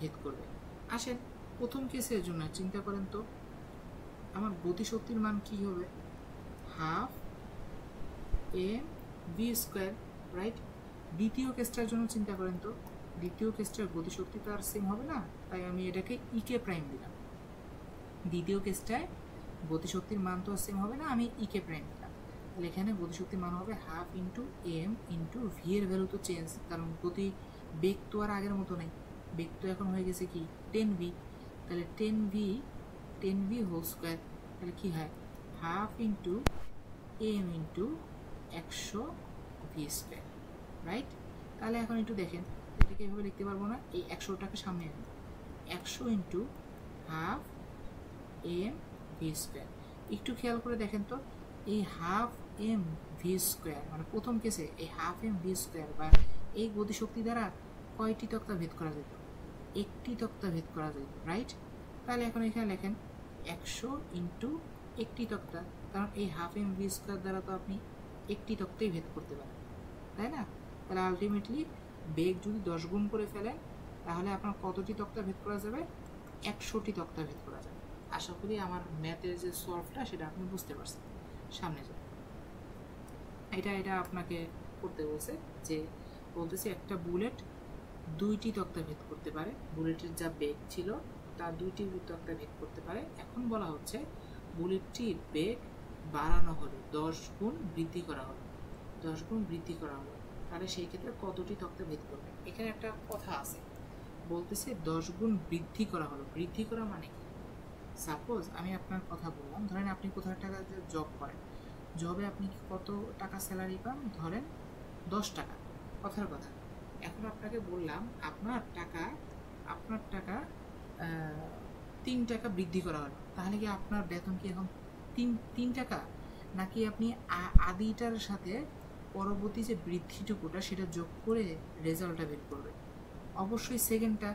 ভেদ করবে। আসেন প্রথম কেসের জন্য চিন্তা করেন তো, আমার গতিশক্তির মান কি হবে, half M V square, right. দ্বিতীয় কেসটার জন্য চিন্তা করেন তো, দ্বিতীয় কেসটার গতিশক্তি তো আর সেম হবে না, তাই আমি এটাকে ইকে প্রাইম দিলাম। দ্বিতীয় কেসটায় গতিশক্তির মান তো সেম হবে না, আমি ইকে প্রাইম দিলাম। তাহলে এখানে গতিশক্তির মান হবে half into M into V এর ভ্যালু তো চেঞ্জ, কারণ বেগ তো আর আগের মতো নেই, বেগ তো এখন হয়ে গেছে কি 10v। তাহলে 10v হোল স্কোয়ার, তাহলে কি হয় half into M into 100 V square, right. তাহলে এখন একটু দেখেন, এটাকে এভাবে লিখতে পারবো না, এই 100টাকে সামনে আনি, 100 into half M V square. একটু খেয়াল করে দেখেন তো, এই হাফ এম ভি স্কোয়ার মানে প্রথম কেসে এই হাফ এম ভি স্কোয়ার বা এই গতিশক্তি দ্বারা কয়টি তক্তা ভেদ করা যেত, একটি তক্তা ভেদ করা যেত, রাইট। তাহলে এখন এখানে লেখেন 100 ইন্টু একটি তক্তা, কারণ এই হাফ এম ভি স্কোয়ার দ্বারা তো আপনি একটি তক্তাই ভেদ করতে পারেন, তাই না। তাহলে আলটিমেটলি বেগ যদি 10 গুণ করে ফেলেন, তাহলে আপনার কতটি তক্তা ভেদ করা যাবে, 100টি তক্তা ভেদ করা যাবে। আশা করি আমার ম্যাথের যে সলভটা সেটা আপনি বুঝতে পারছেন। সামনে যান, এটা আপনাকে করতে বলছে, যে বলতেছে একটা বুলেট 2টি তক্তা ভেদ করতে পারে, বুলেটের যা বেগ ছিল তার 2টি তক্তা ভেদ করতে পারে। এখন বলা হচ্ছে বুলেটটির বেগ বাড়ানো হলো, 10 গুণ বৃদ্ধি করা হলো, তাহলে সেই ক্ষেত্রে কতটি তক্তা ভেদ করবে। এখানে একটা কথা আছে, বলতেছে 10 গুণ বৃদ্ধি করা হলো। বৃদ্ধি করা মানে কি, সাপোজ আমি আপনার কথা বললাম, ধরেন আপনি কোথাও টাকা জব করেন, জবে আপনি কত টাকা স্যালারি পান, ধরেন 10 টাকা, কথার কথা। এখন আপনাকে বললাম আপনার টাকা 3 টাকা বৃদ্ধি করা হলো, তাহলে কি আপনার বেতন কি এখন 3 টাকা, নাকি আপনি আদিটার সাথে পরবর্তী যে বৃদ্ধিটুকুটা সেটা যোগ করে রেজাল্টটা বের করবেন? অবশ্যই সেকেন্ডটা,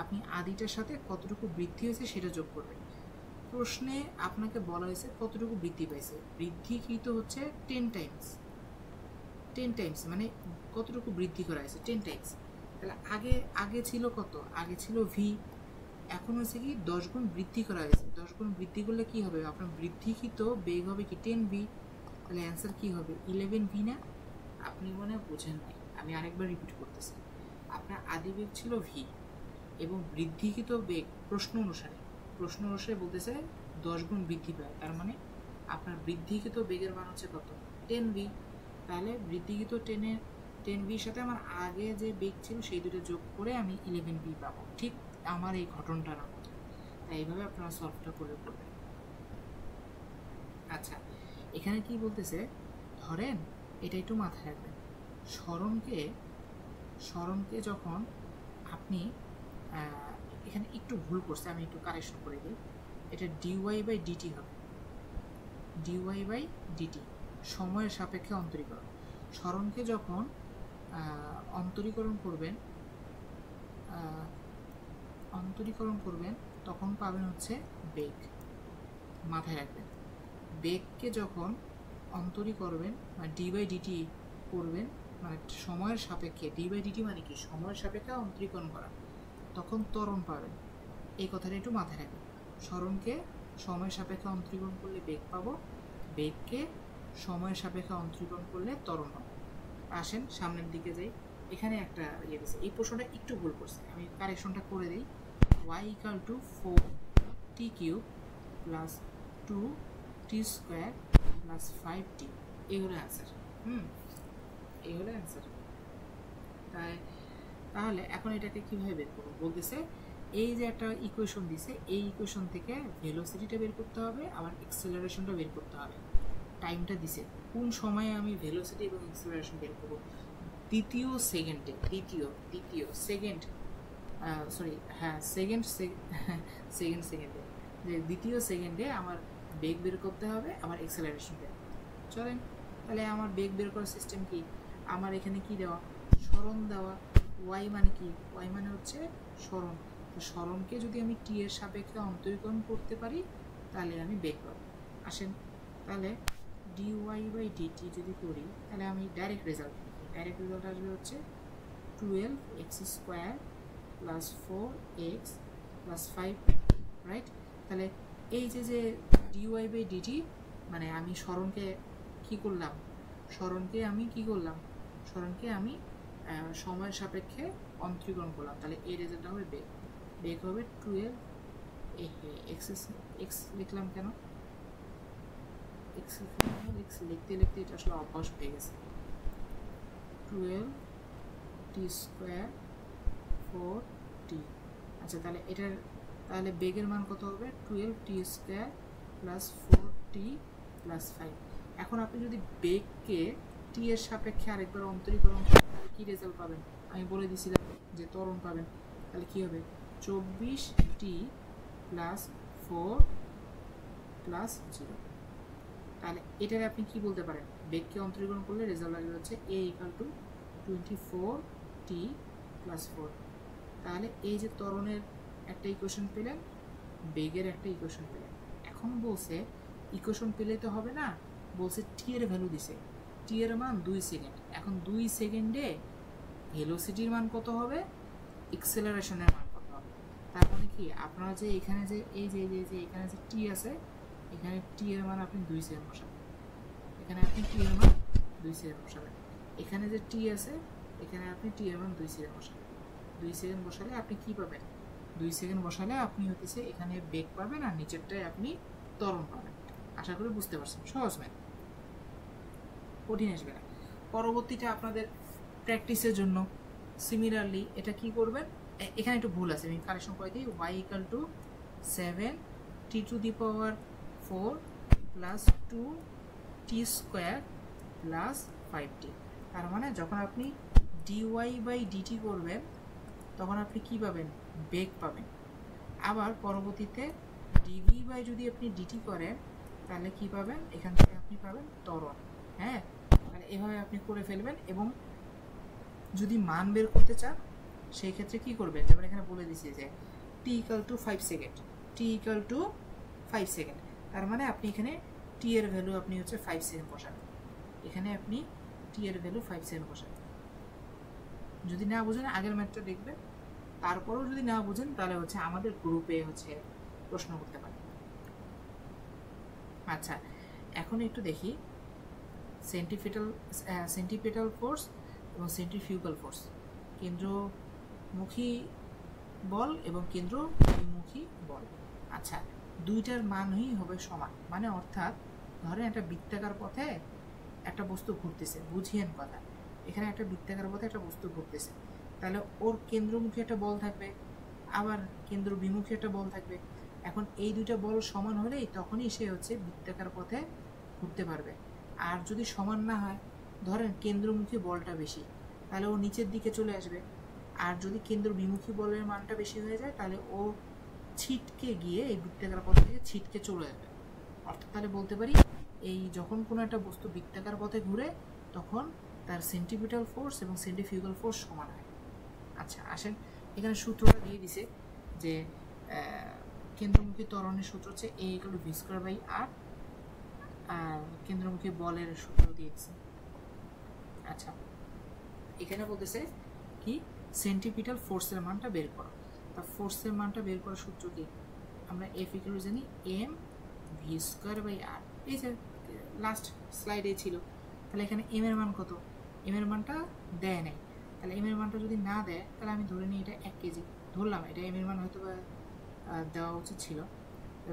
আপনি আদিটার সাথে কতটুকু বৃদ্ধি হয়েছে সেটা যোগ করবেন। প্রশ্নে আপনাকে বলা হয়েছে কতটুকু বৃদ্ধি পাইছে, বৃদ্ধিকৃত হচ্ছে 10 টাইমস, মানে কতটুকু বৃদ্ধি করা হয়েছে 10 টাইমস। তাহলে আগে ছিল কত, আগে ছিল ভি, এখন হচ্ছে কি 10 গুণ বৃদ্ধি করা হয়েছে। 10 গুণ বৃদ্ধি করলে কি হবে, আপনার বৃদ্ধিকৃত বেগ হবে কি 10v। তাহলে অ্যান্সার কি হবে 11v না। আপনি মনে বোঝেন নাই, আমি আরেকবার রিপিট করতেছি। আপনার আদি বেগ ছিল ভি এবং বৃদ্ধিকৃত বেগ প্রশ্ন অনুসারে বলতেছে 10 গুণ বৃদ্ধি পায়, তার মানে আপনার বৃদ্ধিকৃত বেগের মান হচ্ছে কত 10v। তাহলে বৃদ্ধিকৃত 10vর সাথে আমার আগে যে বেগ ছিল সেই দুটো যোগ করে আমি 11v পাবো, ঠিক আমার এই ঘটনাটার মতো। তাই এইভাবে আপনারা সলভটা করে করবেন। আচ্ছা, এখানে কি বলতেছে, ধরেন এটা একটু মাথায় রাখবেন, স্মরণকে যখন আপনি এখানে একটু ভুল করছে, আমি একটু কারেকশন করে দিই, এটা dy/dt হবে, dy/dt সময়ের সাপেক্ষে অন্তরীকরণ। স্মরণকে যখন অন্তরীকরণ করবেন তখন পাবেন হচ্ছে বেগ। মাথায় রাখবেন, বেগকে যখন অন্তরী করবেন মানে dy/dt করবেন, মানে সময়ের সাপেক্ষে, dy/dt মানে কি সময়ের সাপেক্ষে অন্তরীকরণ করা, তখন ত্বরণ পাবেন। এই কথাটা একটু মাথায় রাখবেন। স্মরণকে সময়ের সাপেক্ষে অন্তরীকরণ করলে বেগ পাবো, বেগকে সময়ের সাপেক্ষে অন্তরীকরণ করলে ত্বরণ পাবো। আসেন সামনের দিকে যাই, এখানে একটা ইয়ে দিচ্ছে, এই প্রশ্নটা একটু ভুল করছে, আমি কারেকশনটা করে দিই। y = 4t³ plus 2t² plus 5t, এই হলো অ্যান্সার। এই হলো অ্যান্সার। তাহলে এখন এটাকে কীভাবে বের করবো, বলতেছে এই যে একটা ইকুয়েশন দিছে, এই ইকুয়েশন থেকে ভেলোসিটিটা বের করতে হবে, আবার এক্সেলারেশনটা বের করতে হবে। টাইমটা দিছে, কোন সময়ে আমি ভেলোসিটি এবং এক্সেলারেশন বের করব, দ্বিতীয় সেকেন্ডে, দ্বিতীয় সেকেন্ড, সরি হ্যাঁ সেকেন্ডে, যে দ্বিতীয় সেকেন্ডে আমার বেগ বের করতে হবে, আমার এক্সেলারেশন বের করতে হবে। চলেন, তাহলে আমার বেগ বের করার সিস্টেম কি, আমার এখানে কি দেওয়া, সরণ দেওয়া, ওয়াই মানে কি, ওয়াই মানে হচ্ছে সরণ। তো সরণকে যদি আমি টি এর সাপেক্ষে অন্তরীকরণ করতে পারি তাহলে আমি বেগ পাবো। আসেন তাহলে dy/dt যদি করি তাহলে আমি ডাইরেক্ট রেজাল্ট আসবে হচ্ছে 12x² plus 4x plus 5, right. তাহলে এই যে dy/dt মানে আমি সরণকে আমি সময়ের সাপেক্ষে অন্তরীকরণ করলাম, তাহলে এই রেজাল্টটা হবে বেগ হবে 12 x লিখলাম কেন, x লিখতে এটা আসলে অভ্যাস হয়ে গেছে, 12t² 4t। আচ্ছা, তাহলে বেগের মান কত হবে, 12t² প্লাস 4t প্লাস 5। এখন আপনি যদি বেগকে টি এর সাপেক্ষে আরেকবার অন্তরীকরণ করেন তাহলে কি রেজাল্ট পাবেন, আমি বলে দিছিলাম যে ত্বরণ পাবেন। তাহলে কি হবে, 24t প্লাস 4 প্লাস 0। তাহলে এটারে আপনি কি বলতে পারেন, বেগকে অন্তরীকরণ করলে রেজাল্ট আসবে হচ্ছে a = 24t প্লাস 4। তাহলে এই যে ত্বরণের একটা ইকুয়েশন পেলেন, বেগের একটা ইকুয়েশন পেলেন। এখন বলছে ইকুয়েশন পেলে তো হবে না, বলছে টি এর ভ্যালু দিছে, টি এর মান 2 সেকেন্ড। এখন 2 সেকেন্ডে ভেলোসিটির মান কত হবে, এক্সেলারেশনের মান কত হবে। তার মানে কি, আপনারা যে এখানে যে এখানে যে টি আছে, এখানে টি এর মান আপনি 2 সেকেন্ড বসাবেন, এখানে আপনি টি এর মান 2 সেকেন্ড বসাবেন, এখানে যে টি আছে এখানে আপনি টি এর মান 2 সেকেন্ড বসাবেন। 2 সেকেন্ড বসালে আপনি কি পাবেন, 2 সেকেন্ড বসালে আপনি হতেছে এখানে বেগ পাবেন আর নিচেরটায় আপনি ত্বরণ পাবেন। আশা করি বুঝতে পারছেন, সহজ ম্যাথ, কঠিন আসবে না। পরবর্তীটা আপনাদের প্র্যাকটিসের জন্য সিমিলারলি এটা কি করবেন, এখানে একটু ভুল আছে, আমি কারেকশন করে দিই, y = 7t⁴ plus 2t² plus 5t। তার মানে যখন আপনি dy/dt করবেন তখন আপনি কি পাবেন, বেগ পাবেন। আবার পরবর্তীতে dv/ যদি আপনি dt করেন তাহলে কি পাবেন, এখান থেকে আপনি পাবেন ত্বরণ। হ্যাঁ, তাহলে এভাবে আপনি করে ফেলবেন। এবং যদি মান বের করতে চান সেই ক্ষেত্রে কি করবেন, যেমন এখানে বলে দিছি যে t = 5 সেকেন্ড, t = 5 সেকেন্ড, তার মানে আপনি এখানে t এর ভ্যালু আপনি হচ্ছে 5 সেকেন্ড বসাবেন, এখানে আপনি t এর ভ্যালু 5 সেকেন্ড বসাবেন। যদি না বুঝেন আগের ম্যাথটা দেখবেন, তারপরেও যদি না বুঝেন তাহলে হচ্ছে আমাদের গ্রুপে হচ্ছে প্রশ্ন করতে পারেন। আচ্ছা, এখন একটু দেখি সেন্টিপিটাল ফোর্স এবং সেন্ট্রিফিউগাল ফোর্স, কেন্দ্রমুখী বল এবং কেন্দ্রবিমুখী বল। আচ্ছা, দুইটার মানই হবে সমান, মানে অর্থাৎ ধরেন একটা বৃত্তাকার পথে একটা বস্তু ঘুরতেছে, বুঝিয়েন কথা, এখানে একটা বৃত্তাকার পথে একটা বস্তু ঘুরতেছে, তাহলে ওর কেন্দ্রমুখী একটা বল থাকবে, আবার কেন্দ্রবিমুখী একটা বল থাকবে। এখন এই দুইটা বল সমান হলেই তখনই সে হচ্ছে বৃত্তাকার পথে ঘুরতে পারবে। আর যদি সমান না হয়, ধরেন কেন্দ্রমুখী বলটা বেশি, তাহলে ও নিচের দিকে চলে আসবে। আর যদি কেন্দ্রবিমুখী বলের মানটা বেশি হয়ে যায় তাহলে ও ছিটকে গিয়ে এই বৃত্তাকার পথ থেকে ছিটকে চলে যাবে। অর্থাৎ তাহলে বলতে পারি, এই যখন কোনো একটা বস্তু বৃত্তাকার পথে ঘুরে তখন তার সেন্টিপিটাল ফোর্স এবং সেন্ট্রিফিউগাল ফোর্স সমান হয়। আচ্ছা, আসেন এখানে সূত্রটা দিয়ে দিছে যে কেন্দ্রমুখী ত্বরণের সূত্র হচ্ছে a = v²/r, আর কেন্দ্রমুখী বলের সূত্র দিয়েছে। আচ্ছা, এখানে বলতেছে কি, সেন্টিপিটাল ফোর্সের মানটা বের করো। তা ফোর্সের মানটা বের করার সূত্র কি, আমরা F = জানি mv²/r, এই যে লাস্ট স্লাইডে ছিল। তাহলে এখানে m এর মান কত, m এর মানটা দেয় নাই, তাহলে m এর মানটা যদি না দেয় তাহলে আমি ধরে নিই এটা 1 কেজি, ধরলাম এটা m এর মান হয়তো দেওয়া উচিত ছিল।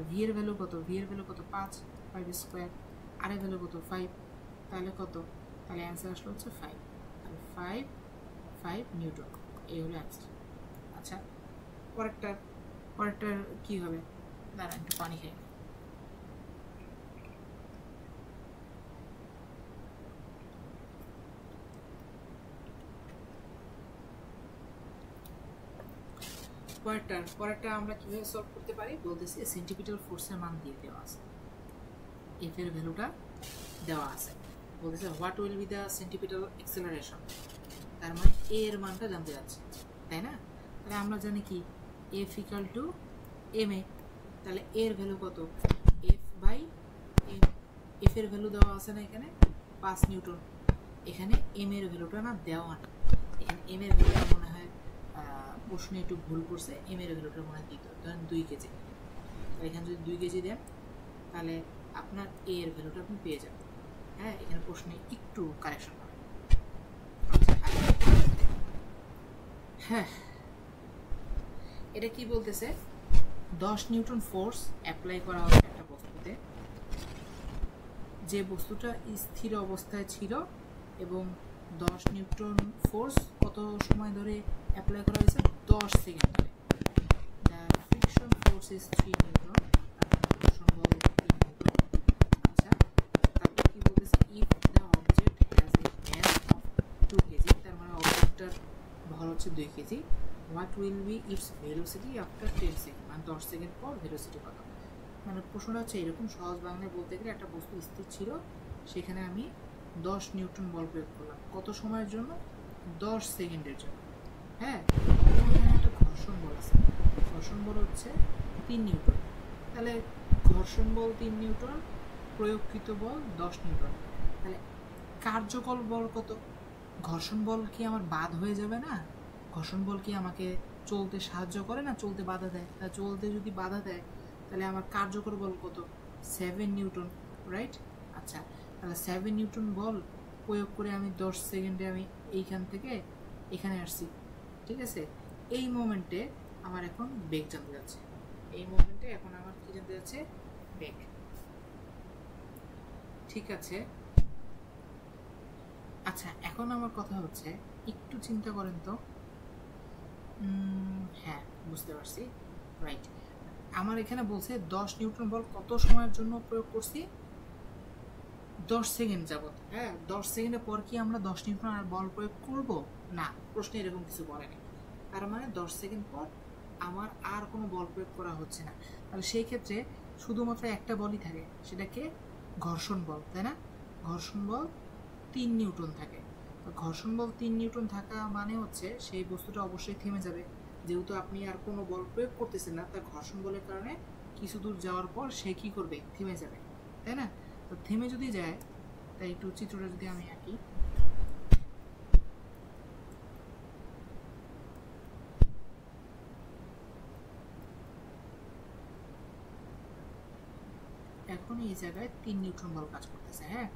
v এর ভ্যালু কত, 5² আর এর ভ্যালু কত 5, তাহলে কত, তাহলে অ্যান্সার আসলো হচ্ছে 5, তাহলে 5 নিউটন, এই হলো অ্যান্সার। আচ্ছা, পরেরটা পরেরটার কি হবে, দাঁড়ান একটু পানি খাই। পরেরটা আমরা কিভাবে সলভ করতে পারি বলতেছি, সেন্টিপিটাল ফোর্সের মান দিয়ে দেওয়া আছে, এফ এর ভ্যালুটা দেওয়া আছে, বলতেছে what will be the centripetal acceleration, তার মানে এ এর মানটা জানতে যাচ্ছে, তাই না? তাহলে আমরা জানি কি F equal to M A, তাহলে এর ভ্যালু কত, এফ বাই এম, এফ এর ভ্যালু দেওয়া আছে না এখানে 5 নিউটন, এখানে এম এর ভ্যালুটা না দেওয়া না, এখানে এম এর ভ্যালুটা মনে হয় প্রশ্নে একটু ভুল করছে, এম এর ভ্যালুটা মনে হয় দিতে, ধরেন 2 কেজি, এখানে যদি 2 কেজি দেন তাহলে আপনার এ এর ভ্যালুটা আপনি পেয়ে যাবেন। হ্যাঁ, এখানে প্রশ্নে একটু কারেকশন হবে। হ্যাঁ, এটা কি বলতেছে, 10 নিউটন ফোর্স অ্যাপ্লাই করা হবে একটা বস্তুতে, যে বস্তুটা স্থির অবস্থায় ছিল, এবং 10 নিউটন ফোর্স কত সময় ধরে অ্যাপ্লাই করা হয়েছে, 10 সেকেন্ড ধরে। The friction force is 3 newton, ঘর্ষণ বল 3 নিউটন। আচ্ছা, তারপর কি বলতেছে, if the object has a mass of 2 KG, তার মানে অবজেক্টটার ভর হচ্ছে 2 KG, what will be its velocity after 10 second, মানে 10 সেকেন্ড পর ভেলোসিটি কত। মানে প্রশ্নটা হচ্ছে এরকম, সহজ বাংলায় বলতে গেলে একটা বস্তু স্থির ছিল, সেখানে আমি 10 নিউটন বল প্রয়োগ করলাম, কত সময়ের জন্য, 10 সেকেন্ডের জন্য। হ্যাঁ, এখানে একটা ঘর্ষণ বল আছে, ঘর্ষণ বল হচ্ছে 3 নিউটন, তাহলে ঘর্ষণ বল 3 নিউটন, প্রয়োগকৃত বল 10 নিউটন, তাহলে কার্যকর বল কত, ঘর্ষণ বল কি আমার বাদ হয়ে যাবে না, ঘর্ষণ বল কি আমাকে চলতে সাহায্য করে না, চলতে বাধা দেয়, তা চলতে যদি বাধা দেয় তাহলে আমার কার্যকর বল কত, 7 নিউটন, রাইট? আচ্ছা, তাহলে 7 নিউটন বল প্রয়োগ করে আমি 10 সেকেন্ডে আমি এইখান থেকে এখানে আসছি, ঠিক আছে? এই মোমেন্টে আমার এখন বেগ জানতে যাচ্ছে, এই মোমেন্টে এখন আমার কি জানতে যাচ্ছে, বেগ। ঠিক আছে, আচ্ছা এখন আমার কথা হচ্ছে, একটু চিন্তা করেন তো, হ্যাঁ বুঝতে পারছি, রাইট। আমার এখানে বলছে 10 নিউটন বল কত সময়ের জন্য প্রয়োগ করছি, 10 সেকেন্ড যাবত। হ্যাঁ, 10 সেকেন্ডের পর কি আমরা 10 নিউটন আর বল প্রয়োগ করব না, প্রশ্নে এরকম কিছু বলেনি, তার মানে 10 সেকেন্ড পর আমার আর কোনো বল প্রয়োগ করা হচ্ছে না, তাহলে সেই ক্ষেত্রে শুধুমাত্র একটা বলই থাকে, সেটাকে ঘর্ষণ বল, তাই না? ঘর্ষণ বল 3 নিউটন থাকে, তো ঘর্ষণ বল 3 নিউটন থাকা মানে হচ্ছে সেই বস্তুটা অবশ্যই থেমে যাবে, যেহেতু আপনি আর কোনো বল প্রয়োগ করতেছেন না, তার ঘর্ষণ বলের কারণে কিছু দূর যাওয়ার পর সে কি করবে, থেমে যাবে, তাই না? তো থেমে যদি যায়, তাই একটু চিত্রটা যদি আমি আঁকি, এখন এই জায়গায় 3 নিউটন বল কাজ করতেছে। হ্যাঁ,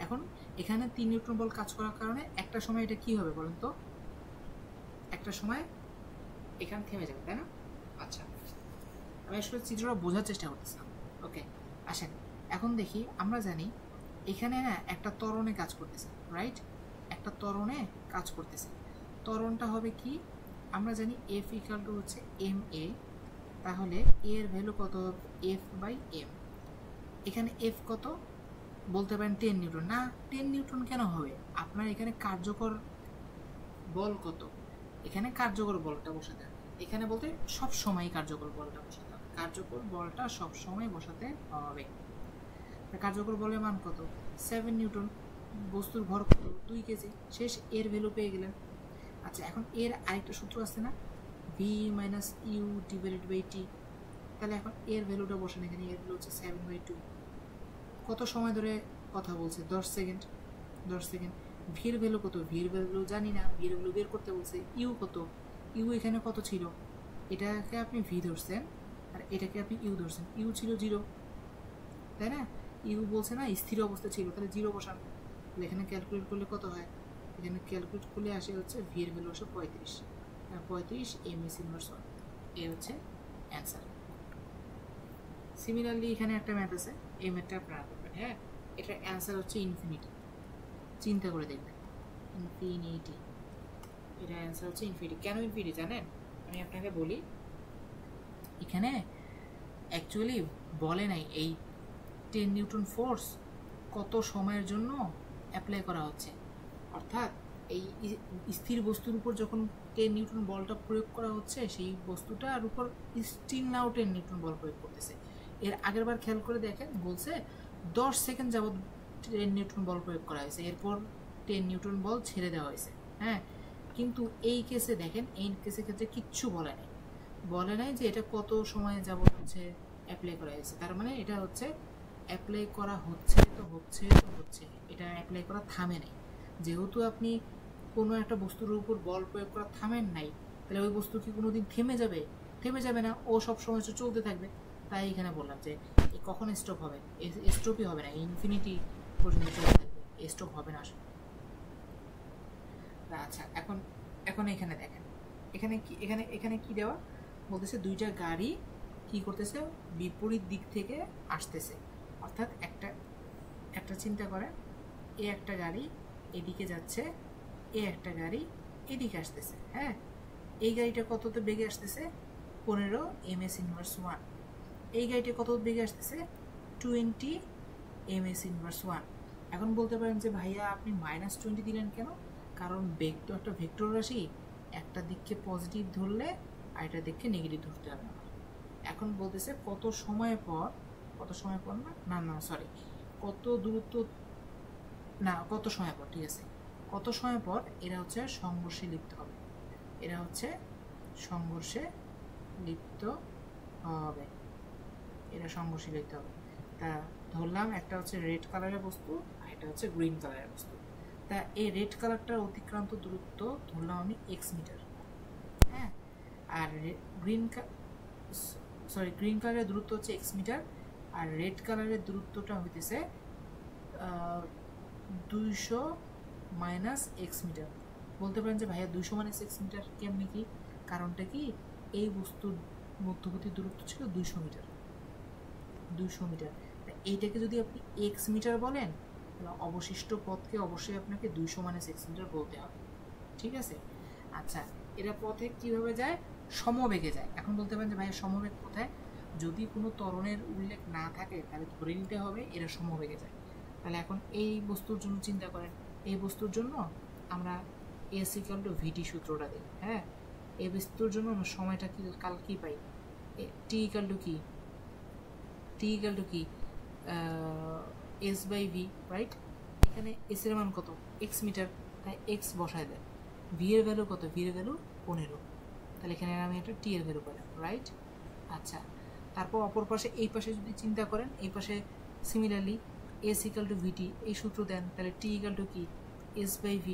এখন এখানে 3 নিউটন বল কাজ করার কারণে একটা সময় এটা কি হবে বলেন তো, একটা সময় এখানে থেমে যাবে, তাই না? আচ্ছা, আমি আসলে চিত্রটা বোঝার চেষ্টা করতেছিলাম। ওকে, আসেন এখন দেখি, আমরা জানি এখানে না একটা ত্বরণে কাজ করতেছে, রাইট? একটা ত্বরণে কাজ করতেছে, ত্বরণটা হবে কি, আমরা জানি এফ ইকাল টু হচ্ছে এম এ, তাহলে এর ভ্যালু কত হবে, এফ বাই এম। এখানে এফ কত বলতে পারেন 10 নিউটন, না 10 নিউটন কেন হবে, আপনার এখানে কার্যকর বল কত, এখানে কার্যকর বলটা বসাতে হবে, এখানে বলতে সব সময় কার্যকর বলটা বসাতে হবে, কার্যকর বলটা সব সময় বসাতে হবে। কার্যকর বলের মান কত, 7 নিউটন, বস্তুর ভর কত, 2 কেজি, শেষ, এর ভ্যালু পেয়ে গেলেন। আচ্ছা, এখন এর আরেকটা সূত্র আছে না, V minus U divided by T, তাহলে এখন এর ভ্যালুটা বসান, এখানে এর ভ্যালু হচ্ছে 7/2, কত সময় ধরে কথা বলছে, 10 সেকেন্ড, 10 সেকেন্ড। ভির ভ্যালু কত, ভির ভ্যালু জানি না, ভির ভ্যালু বের করতে বলছে। ইউ কত, ইউ এখানে কত ছিল, এটাকে আপনি ভি ধরছেন আর এটাকে আপনি ইউ ধরছেন, ইউ ছিল 0, তাই না? ইউ বলছে না স্থির অবস্থা ছিল, তাহলে 0 বসান, তাহলে এখানে ক্যালকুলেট করলে কত হয়, এখানে ক্যালকুলেট করলে আসে হচ্ছে ভির ভ্যালু হচ্ছে 35 এম এস ইনভার্স 1, এ হচ্ছে অ্যান্সার। সিমিলারলি এখানে একটা ম্যাথ আছে, এই ম্যাথটা আপনারা করবেন। হ্যাঁ, এটার অ্যান্সার হচ্ছে ইনফিনিটি, চিন্তা করে দেখবেন, ইনফিনিটি, এটার অ্যান্সার হচ্ছে ইনফিনিটি। কেন ইনফিনিটি জানেন, আমি আপনাকে বলি, এখানে অ্যাকচুয়ালি বলে নাই এই 10 নিউটন ফোর্স কত সময়ের জন্য অ্যাপ্লাই করা হচ্ছে, অর্থাৎ এই স্থির বস্তুর উপর যখন 10 নিউটন বলটা প্রয়োগ করা হচ্ছে সেই বস্তুটার উপর স্টিল নাও 10 নিউটন বল প্রয়োগ করতেছে। এর আগের বার খেয়াল করে দেখেন বলছে 10 সেকেন্ড যাবৎ 10 নিউটন বল প্রয়োগ করা হয়েছে, এরপর 10 নিউটন বল ছেড়ে দেওয়া হয়েছে। হ্যাঁ, কিন্তু এই কেসে দেখেন, এই কেসের ক্ষেত্রে কিচ্ছু বলে নাই যে এটা কত সময় যাবৎ হচ্ছে অ্যাপ্লাই করা হয়েছে। তার মানে এটা হচ্ছে অ্যাপ্লাই করা হচ্ছে, এটা অ্যাপ্লাই করা থামে নাই। যেহেতু আপনি কোনো একটা বস্তুর উপর বল প্রয়োগ করা থামেন নাই, তাহলে ওই বস্তু কি কোনোদিন থেমে যাবে না, ও সব সময় চলতে থাকবে। তাই এখানে বললাম যে কখন স্টপ হবে, স্টপই হবে না, ইনফিনিটি পর্যন্ত চলতে থাকবে, স্টপ হবে না আসলে। আচ্ছা, এখন এখানে দেখেন, এখানে কি দেওয়া বলতেছে, দুইটা গাড়ি কি করতেছে, বিপরীত দিক থেকে আসতেছে। অর্থাৎ একটা চিন্তা করেন, এ একটা গাড়ি এদিকে যাচ্ছে, এ একটা গাড়ি এদিকে আসতেছে। হ্যাঁ, এই গাড়িটা কততে বেগে আসতেছে, 15 ms−1। এই গাড়িটা কত বেগে আসতেছে, 20 ms−1। এখন বলতে পারেন যে ভাইয়া আপনি -20 দিলেন কেন? কারণ বেগ তো একটা ভেক্টর রাশি, একটা দিককে পজিটিভ ধরলে আরেকটা দিককে নেগেটিভ ধরতে হবে না। এখন বলতেছে কত সময় পর না সরি, কত সময় পর, ঠিক আছে, কত সময় পর এরা হচ্ছে সংঘর্ষে লিপ্ত হবে, তা ধরলাম একটা হচ্ছে রেড কালারের বস্তু আর এটা হচ্ছে গ্রিন কালারের বস্তু। তা এই রেড কালারটার অতিক্রান্ত দূরত্ব ধরলাম আমি x মিটার। হ্যাঁ, আর গ্রিন কালারের দূরত্ব হচ্ছে x মিটার, আর রেড কালারের দূরত্বটা হইতেছে 200 - x মিটার। বলতে পারেন যে ভাইয়া 200 - x মিটার কেমনি কি? কারণটা কি, এই বস্তুর মধ্যবর্তী দূরত্ব ছিল 200 মিটার। এইটাকে যদি আপনি x মিটার বলেন, তাহলে অবশিষ্ট পথকে অবশ্যই আপনাকে 200 - x মিটার বলতে হবে। ঠিক আছে? আচ্ছা, এরা পথে কিভাবে যায়? সমবেগে যায়। এখন বলতে পারেন যে ভাইয়া সমবেগ কোথায়? যদি কোনো ত্বরণের উল্লেখ না থাকে তাহলে ধরে নিতে হবে এরা সমবেগে যায়। তাহলে এখন এই বস্তুর জন্য চিন্তা করেন, এই বস্তুর জন্য আমরা s=vt সূত্রটা দিই। হ্যাঁ, এই বস্তুর জন্য আমরা সময়টা কি পাই, t=কি s/v, রাইট? এখানে s এর মান কত, x মিটার, তাই x বসায় দেয়। v এর ভ্যালু কত, v এর ভ্যালু 15, তাহলে এখানে আমি একটা t এর ভ্যালু পেলাম, রাইট? আচ্ছা, তারপর অপর পাশে এই পাশে যদি চিন্তা করেন, এই পাশে সিমিলারলি s=vt এই সূত্র দেন, তাহলে t=কি s/v,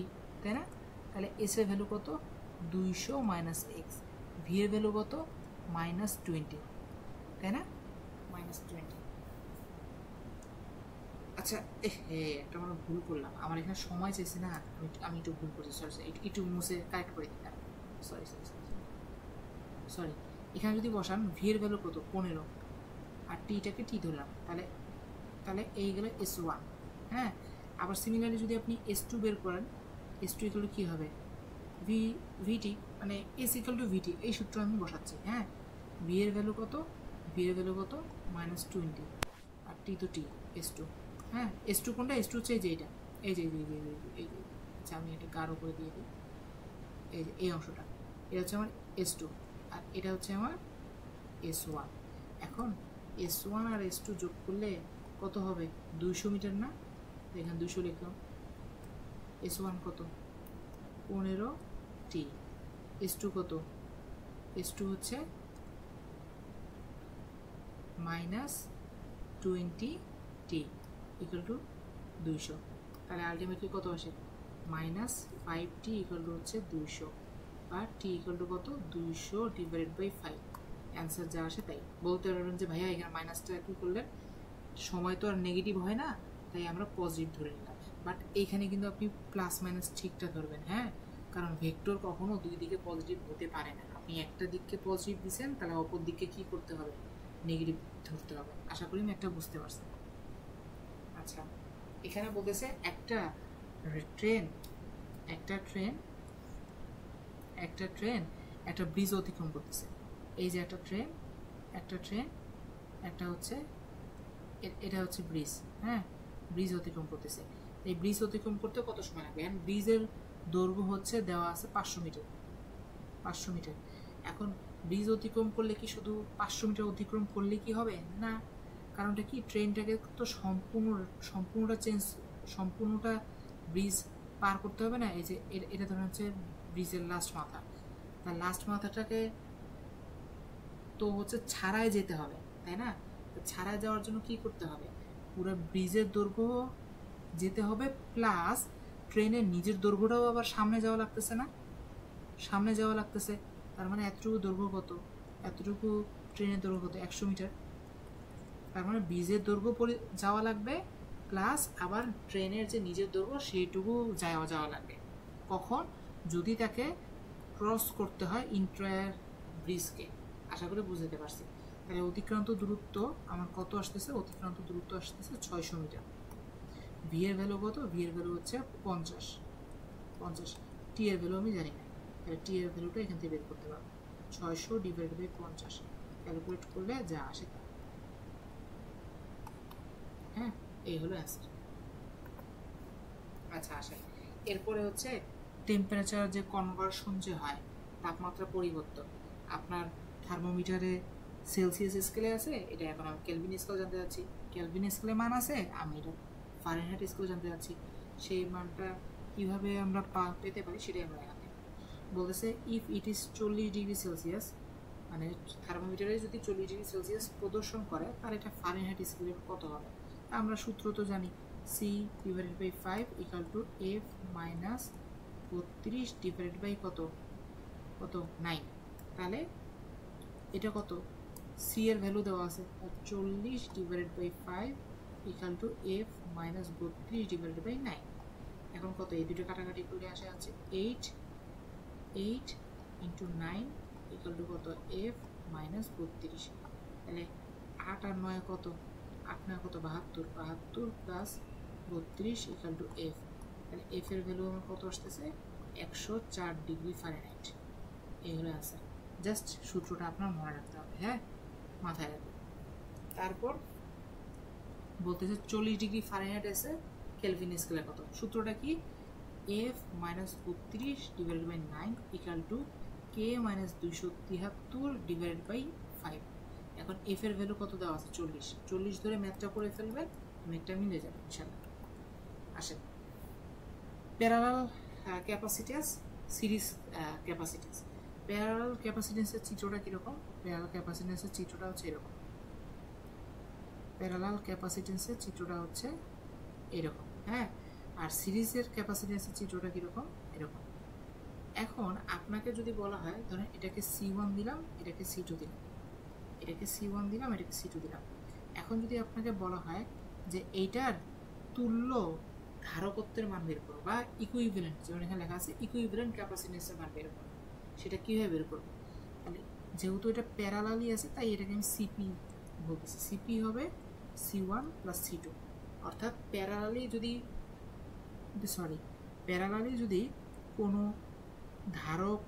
তাই না? তাহলে s এর ভ্যালু কত, 200 - x, v এর ভ্যালু কত, -20, তাই না? -20। আচ্ছা, একটা আমরা ভুল করলাম, আমার এখানে সময় চাইছে না, আমি একটু ভুল করছি, সরি, একটু মুছে কারেক্ট করে দিতাম, সরি। এখানে যদি বসান v এর ভ্যালু কত, 15, আর টিটাকে টি ধরলাম, তাহলে এই গেল s1। হ্যাঁ, আবার সিমিলারলি যদি আপনি s2 বের করেন, s2 কি হবে, vt, মানে s=vt এই সূত্র আমি বসাচ্ছি। হ্যাঁ, v এর ভ্যালু কত, -20, আর টি তো টি, s2। হ্যাঁ, s2 কোনটা, s2 হচ্ছে এই যে এটা, এই যে আচ্ছা, আমি এটা গাঢ় করে দিয়ে দিই, এই অংশটা, এটা হচ্ছে আমার s2, আর এটা হচ্ছে আমার s1। এখন s1 আর s2 যোগ করলে কত হবে, 200 মিটার না? এখানে 200 লিখলাম। s1 কত, 15t, s2 কত, s2 হচ্ছে -20t = 200। তাহলে আলটিমেটলি কত আসে, -5t হচ্ছে 200, আর t কত, 200/5। অ্যান্সার যা আসে তাই। বলতে পারবেন যে ভাইয়া এখানে মাইনাসটা কি করলেন, সময় তো আর নেগেটিভ হয় না, তাই আমরা পজিটিভ ধরে নিলাম। বাট এইখানে কিন্তু আপনি প্লাস মাইনাস ঠিকটা ধরবেন। হ্যাঁ, কারণ ভেক্টর কখনো দুই দিকে পজিটিভ হতে পারে না। আপনি একটা দিককে পজিটিভ দিচ্ছেন, তাহলে অপর দিককে কি করতে হবে, নেগেটিভ ধরতে হবে। আশা করি আমি একটা বুঝতে পারছেন। আচ্ছা, এখানে বলতেছে একটা ট্রেন একটা ব্রিজ অতিক্রম করতেছে। এই যে একটা ট্রেন একটা ট্রেন, একটা হচ্ছে এটা হচ্ছে ব্রিজ, হ্যাঁ, ব্রিজ অতিক্রম করতেছে। এই ব্রিজ অতিক্রম করতে কত সময় লাগবে? এখন ব্রিজের দৈর্ঘ্য হচ্ছে দেওয়া আছে 500 মিটার, 500 মিটার। এখন ব্রিজ অতিক্রম করলে কি শুধু 500 মিটার অতিক্রম করলে কি হবে? না, কারণটা কি, ট্রেনটাকে তো সম্পূর্ণটা ব্রিজ পার করতে হবে না। এই যে এটা ধরেন হচ্ছে ব্রিজের লাস্ট মাথা, তার লাস্ট মাথাটাকে তো হচ্ছে ছাড়াই যেতে হবে, তাই না? ছাড়াই যাওয়ার জন্য কি করতে হবে? পুরো ব্রিজের দৈর্ঘ্য যেতে হবে, প্লাস ট্রেনের নিজের দৈর্ঘ্যটাও আবার সামনে যাওয়া লাগতেছে না, সামনে যাওয়া লাগতেছে। তার মানে এতটুকু দৈর্ঘ্য কত? এতটুকু ট্রেনের দৈর্ঘ্য কত? 100 মিটার। তার মানে ব্রিজের দৈর্ঘ্য যাওয়া লাগবে, প্লাস আবার ট্রেনের যে নিজের দৈর্ঘ্য সেইটুকু যাওয়া লাগবে। কখন? যদি তাকে ক্রস করতে হয় ইন্টার ব্রিজকে। আশা করি বুঝতে পারছি। তাহলে অতিক্রান্ত দূরত্ব আমার কত আসতেছে? অতিক্রান্ত দূরত্ব আসতেছে 600 মিটার। ভি এর ভ্যালু কত? ভি এর ভ্যালু হচ্ছে 50। টি এর ভ্যালু আমি জানি না, তাহলে টি এর ভ্যালুটা এখান থেকে বের করতে পারবো। 600 ডিভাইড বাই 50 ক্যালকুলেট করলে যা আসে তা। হ্যাঁ, এই হলো অ্যান্সার। আচ্ছা, আসে এরপরে হচ্ছে টেম্পারেচার যে কনভার্সন যে হয়, তাপমাত্রা পরিবর্তন। আপনার থার্মোমিটারে সেলসিয়াস স্কেলে আছে, এটা এখন আমি কেলভিন স্কেল জানতে যাচ্ছি। কেলভিন স্কেলে মান আছে, আমি এটা ফারেনহাইট স্কেলে জানতে যাচ্ছি। সেই মানটা কিভাবে আমরা পেতে পারি সেটাই আমরা এখানে বলতেছে। If it is 40 degree Celsius, মানে থার্মোমিটারে যদি 40 ডিগ্রি সেলসিয়াস প্রদর্শন করে, তাহলে এটা ফারেনহাইট স্কেলে কত হবে? আমরা সূত্র তো জানি, C divided by 5 equal to F minus 32 divided by কত 9। তাহলে এটা কত? সি এর ভ্যালু দেওয়া আছে 40 divided by 5 equal to F minus 32 divided by 9। এখন কত? এই দুটো কাটাকাটি করে আসে আছে 8 ইন্টু 9 ইকুয়াল টু কত? F minus 32। তাহলে 8 আর 9 কত? 8 9 কত? 72 প্লাস 32 ইকুয়াল টু এফ। তাহলে এফ এর ভ্যালু আমার কত আসতেছে? 104 ডিগ্রি ফারেনহাইট। এই হলো অ্যান্সার। জাস্ট সূত্রটা আপনার মনে রাখতে হবে, হ্যাঁ, মাথায় রাখবেন। তারপর বলতেছে 40 ডিগ্রি ফারেনহাইট আছে কেলভিন স্কেলে কত? সূত্রটা কি? F minus 32 divided by 9 equal to K minus 273 divided by 5। এখন এফ এর ভ্যালু কত দেওয়া আছে? 40 ধরে ম্যাথটা করে ফেলবেন, ম্যাথটা মিলে যাবে ইনশাআল্লাহ। আসেন, parallel capacitance, series capacitance. Parallel ক্যাপাসিট্যান্সের চিত্রটা কীরকম? প্যারালাল ক্যাপাসিট্যান্সের চিত্রটা হচ্ছে এরকম। প্যারালাল ক্যাপাসিট্যান্সের চিত্রটা হচ্ছে এরকম, হ্যাঁ। আর সিরিজের ক্যাপাসিট্যান্সের চিত্রটা কীরকম? এরকম। এখন আপনাকে যদি বলা হয়, ধরেন এটাকে C1 দিলাম, এটাকে C2 দিলাম, এটাকে C1 দিলাম, এটাকে C2 দিলাম। এখন যদি আপনাকে বলা হয় যে এইটার তুল্য ধারকত্বের মান বের করো, বা ইকুইভ্যালেন্ট, যেমন এখানে লেখা আছে ইকুইভ্যালেন্ট ক্যাপাসিট্যান্সের মান বের করো, সেটা কীভাবে বের করবো? তাহলে যেহেতু এটা প্যারালালি আছে, তাই এটাকে আমি সিপি বলতেছি। সিপি হবে C1 প্লাস C2। অর্থাৎ প্যারালালি যদি কোনো ধারক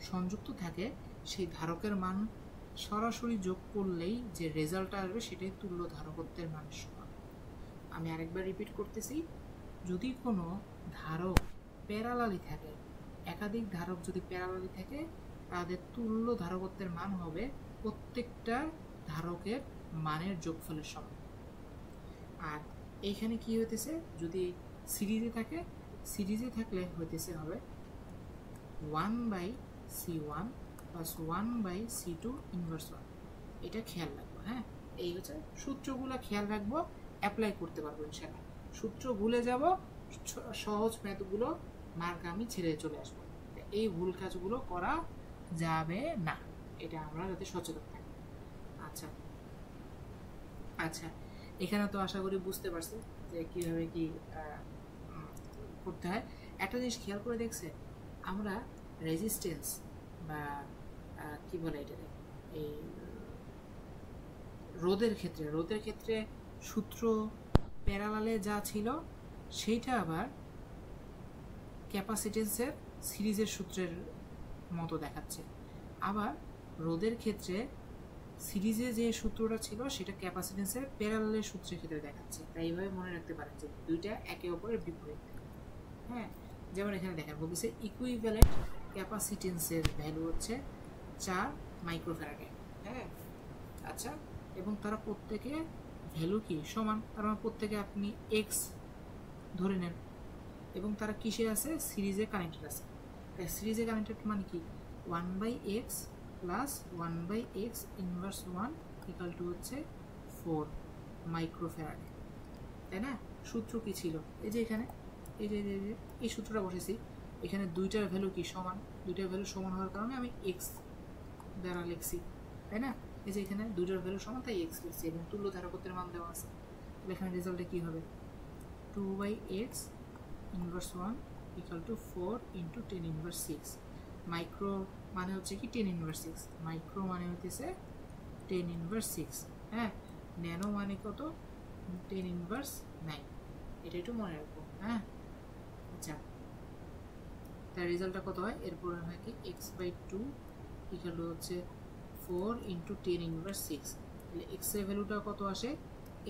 সংযুক্ত থাকে, সেই ধারকের মান সরাসরি যোগ করলেই যে রেজাল্টটা আসবে সেটাই তুল্য ধারকত্বের মানের সমান। আমি আরেকবার রিপিট করতেছি, যদি কোনো ধারক প্যারালালি থাকে, একাধিক ধারক যদি প্যারালালি থাকে, তাদের তুল্য ধারকত্বের মান হবে প্রত্যেকটা ধারকের মানের যোগফলের সমান। আর এইখানে কি হইতেছে? যদি সিরিজে থাকে, সিরিজে থাকলে হইতেছে হবে 1/C1 প্লাস 1/C2 ইনভার্স 1। এটা খেয়াল রাখবো, হ্যাঁ। এই হচ্ছে সূত্রগুলো, খেয়াল রাখবো, অ্যাপ্লাই করতে পারবো ইনশাআল্লাহ। সূত্র ভুলে যাব, সহজ ম্যাথগুলো মার্ক আমি ছেড়ে চলে আসবো। এই ভুল কাজগুলো করা যাবে না, এটা আমরা যাতে সচেতন থাকি। আচ্ছা আচ্ছা, এখানে তো আশা করি বুঝতে পারছি যে কীভাবে কি করতে হয়। একটা জিনিস খেয়াল করে দেখছে, আমরা রেজিস্ট্যান্স বা কি বলে এটাকে, এই রোধের ক্ষেত্রে সূত্র প্যারালালে যা ছিল সেইটা আবার ক্যাপাসিটেন্সের সিরিজের সূত্রের মতো দেখাচ্ছে। আবার রোধের ক্ষেত্রে সিরিজে যে সূত্রটা ছিল সেটা ক্যাপাসিটেন্সের প্যারালালের সূত্রের ক্ষেত্রে দেখাচ্ছে, তাই এইভাবে মনে রাখতে পারেন যে দুইটা একে অপরের বিপরীত। হ্যাঁ, যেমন এখানে দেখেন বলতেছে ইকুইভ্যালেন্ট ক্যাপাসিটেন্সের ভ্যালু হচ্ছে 4 মাইক্রোফ্যারাডে। হ্যাঁ, আচ্ছা, এবং তারা প্রত্যেকে ভ্যালু কি সমান, তার মানে প্রত্যেকে আপনি এক্স ধরে নেন, এবং তারা কিসে আছে, সিরিজে কানেক্টেড আছে। তাই সিরিজে কানেক্টেড মানে কি, 1/x plus 1/x inverse 1 equal to হচ্ছে 4 মাইক্রোফ্যারাডে, তাই না? সূত্র কি ছিল, এই যে এখানে এই যে এই সূত্রটা বসেছি, এখানে দুইটার ভ্যালু কি সমান, দুইটার ভ্যালু সমান হওয়ার কারণে আমি এক্স দ্বারা লিখছি, তাই না? এই যে এখানে দুইটার ভ্যালু সমান তাই এক্স লিখছি, এবং তুল্য ধারকত্বের মান দেওয়া আছে। তাহলে এখানে রেজাল্টে কি হবে, 2/x inverse 1 equal to 4 into 10 inverse 6। Micro মানে হচ্ছে কি 10 ইনভার্স 6, মাইক্রো মানে হচ্ছে 10 ইনভার্স 6। হ্যাঁ, ন্যানো মানে কত, 10 ইনভার্স 9। এটা একটু মনে রাখবো। হ্যাঁ, আচ্ছা, তার রেজাল্টটা কত হয়, এরপর হয় কি x/2 ইকাল হচ্ছে 4 ইন্টু 10 ইনভার্স 6। তাহলে এক্স এর ভ্যালুটা কত আসে,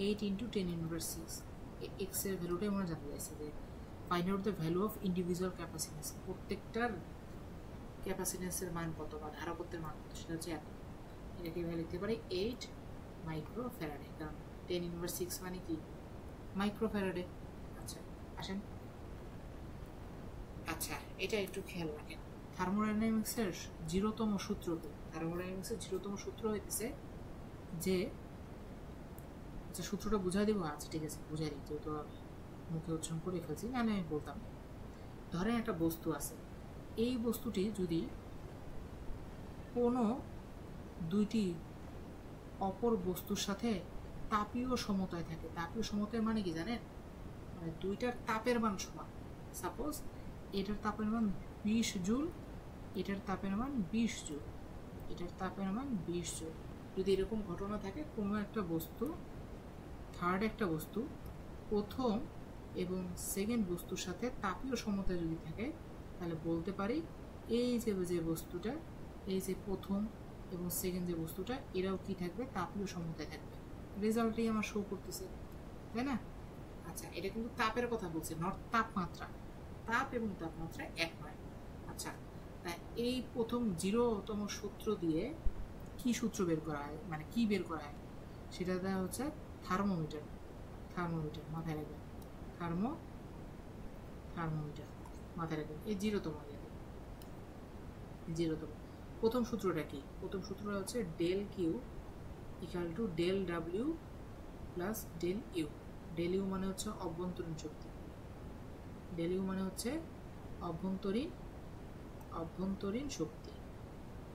8 ইন্টু 10 ইনভার্স 6। এক্স এর ভ্যালুটাই মনে জানতে চাইছে যে find out the value of individual capacitance, প্রত্যেকটার ক্যাপাসিটেন্সের মান কত বা ধারকত্বের মান কত, সেটা হচ্ছে এত। এটাকে এভাবে লিখতে পারি 8 মাইক্রোফ্যারাডে, কারণ 10 ইনভার্স 6 মানে কি মাইক্রোফ্যারাডে। আচ্ছা, আসেন, আচ্ছা এটা একটু খেয়াল রাখেন, থার্মোডাইনামিক্সের 0তম সূত্র কি, থার্মোডাইনামিক্সের 0তম সূত্র হইতেছে যে, আচ্ছা সূত্রটা বুঝাই দিব, আচ্ছা ঠিক আছে বুঝাই দিই, যেহেতু মুখে উচ্চারণ করে ফেলছি, না আমি বলতাম। ধরেন একটা বস্তু আছে, এই বস্তুটি যদি কোনো দুইটি অপর বস্তুর সাথে তাপীয় সমতায় থাকে, তাপীয় সমতায় মানে কি জানেন, মানে দুইটার তাপের মান সমান। সাপোজ এটার তাপের মান 20 জুল, এটার তাপের মান 20 জুল, এটার তাপের মান 20 জুল। যদি এরকম ঘটনা থাকে, কোনো একটা বস্তু, থার্ড একটা বস্তু প্রথম এবং সেকেন্ড বস্তুর সাথে তাপীয় সমতায় যদি থাকে, তাহলে বলতে পারি এই যে বস্তুটা, এই যে প্রথম এবং সেকেন্ড যে বস্তুটা, এরাও কি থাকবে, তাপীয় সমতায় থাকবে। রেজাল্টই আমার শো করতেছে, তাই না? আচ্ছা, এটা কিন্তু তাপের কথা বলছে, নট তাপমাত্রা। তাপ এবং তাপমাত্রা এক নয়। আচ্ছা, তাই এই প্রথম 0তম সূত্র দিয়ে কি সূত্র বের করা হয়, মানে কি বের করা হয়, সেটা দেওয়া হচ্ছে থার্মোমিটার। থার্মোমিটার মাথায় রাখবেন, থার্মোমিটার মাথায় রাখবেন। এই 0তম 0তম প্রথম সূত্রটা কি, প্রথম সূত্রটা হচ্ছে del Q equal to del W plus del U. Del U মানে হচ্ছে অভ্যন্তরীণ শক্তি, ডেল ইউ মানে হচ্ছে অভ্যন্তরীণ শক্তি।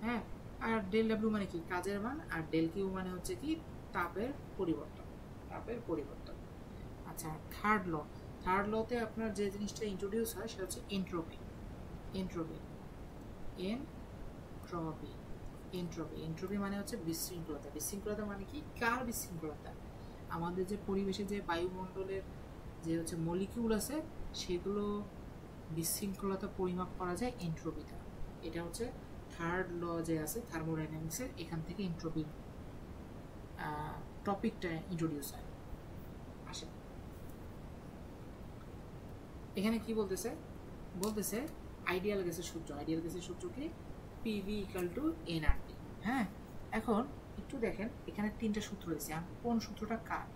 হ্যাঁ, আর ডেল ডাব্লিউ মানে কি, কাজের মান, আর ডেল কিউ মানে হচ্ছে কি তাপের পরিবর্তন, তাপের পরিবর্তন। আচ্ছা, থার্ড লতে আপনার যে জিনিসটা ইন্ট্রোডিউস হয় সেটা হচ্ছে entropy. Entropy entropy entropy entropy মানে হচ্ছে বিশৃঙ্খলতা। বিশৃঙ্খলতা মানে কি, কার বিশৃঙ্খলতা, আমাদের যে পরিবেশে যে বায়ুমণ্ডলের যে হচ্ছে মলিকিউল আছে, সেগুলো বিশৃঙ্খলতা পরিমাপ করা যায় এন্ট্রপি দ্বারা। এটা হচ্ছে থার্ড ল যে আছে থার্মোডাইনামিক্সের, এখান থেকে এন্ট্রপি টপিকটা ইন্ট্রোডিউস হয়। আসে, এখানে কি বলতেছে, বলতেছে আইডিয়াল গ্যাসের সূত্র। আইডিয়াল গ্যাসের সূত্র কি, পিভি ইকাল টু এনআরটি। হ্যাঁ, এখন একটু দেখেন, এখানে 3টা সূত্র দিয়েছে, কোন সূত্রটা কার,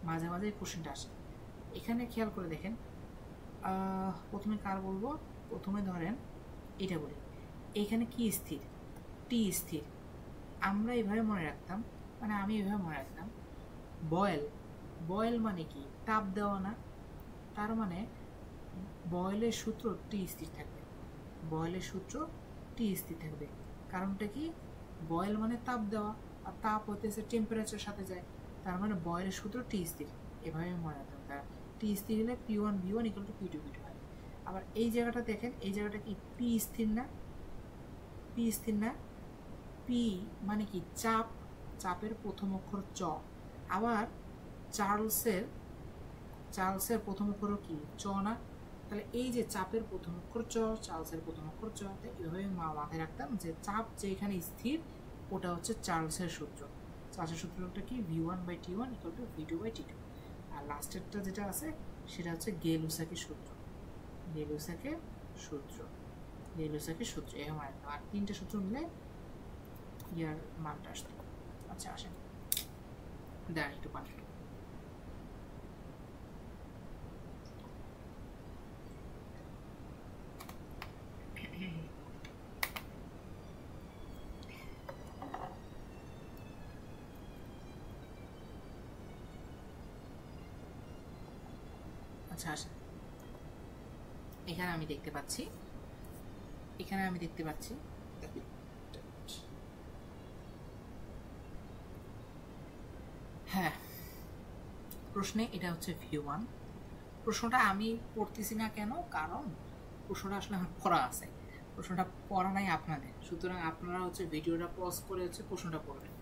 মাঝে মাঝে এই কোশ্চেনটা আসে। এখানে খেয়াল করে দেখেন, প্রথমে কার বলবো, প্রথমে ধরেন এটা বলি, এইখানে কি স্থির, টি স্থির। আমরা এইভাবে মনে রাখতাম, মানে আমি এইভাবে মনে রাখতাম, বয়েল মানে কি, তাপ দেওয়া না, তার মানে বয়েলের সূত্র টি স্থির থাকবে, বয়েলের সূত্র টি স্থির থাকবে। কারণটা কি, বয়েল মানে তাপ দেওয়া, আর তাপ হতেছে টেম্পারেচারের সাথে যায়, তার মানে বয়েলের সূত্র টি স্থির। এভাবে মনে রাখতাম, তার টি স্থির হলে P1 V1 equal to P2 V2 হয়। আবার এই জায়গাটা দেখেন, এই জায়গাটা কি পি স্থির না, পি স্থির না, পি মানে কি চাপ, চাপের প্রথম অক্ষর চ। আবার চার্লসের প্রথম অক্ষর কি চ না, তাহলে এই যে চাপের প্রথম অক্ষর চ, চার্লসের প্রথম অক্ষর চ। তাই এভাবে মাথায় রাখতাম যে চাপ যেখানে স্থির, ওটা হচ্ছে চার্লসের সূত্র। চার্লসের সূত্রটা কি v1/t1 = v2/t2। আর লাস্টেরটা যেটা আছে সেটা হচ্ছে গে-লুসাকের সূত্র। গে-লুসাকের সূত্র আর তিনটে সূত্র মিলে ইয়ার মানটা আসতো। আচ্ছা আসেন দেন একটু পানি। আচ্ছা আসেন, এখানে আমি দেখতে পাচ্ছি হ্যাঁ প্রশ্নে এটা হচ্ছে v1। প্রশ্নটা আমি পড়তেছি না কেন, কারণ প্রশ্নটা আসলে আমার পড়া আছে, প্রশ্নটা পড়া নাই আপনাদের, সুতরাং আপনারা হচ্ছে ভিডিওটা পজ করে হচ্ছে প্রশ্নটা পড়বেন।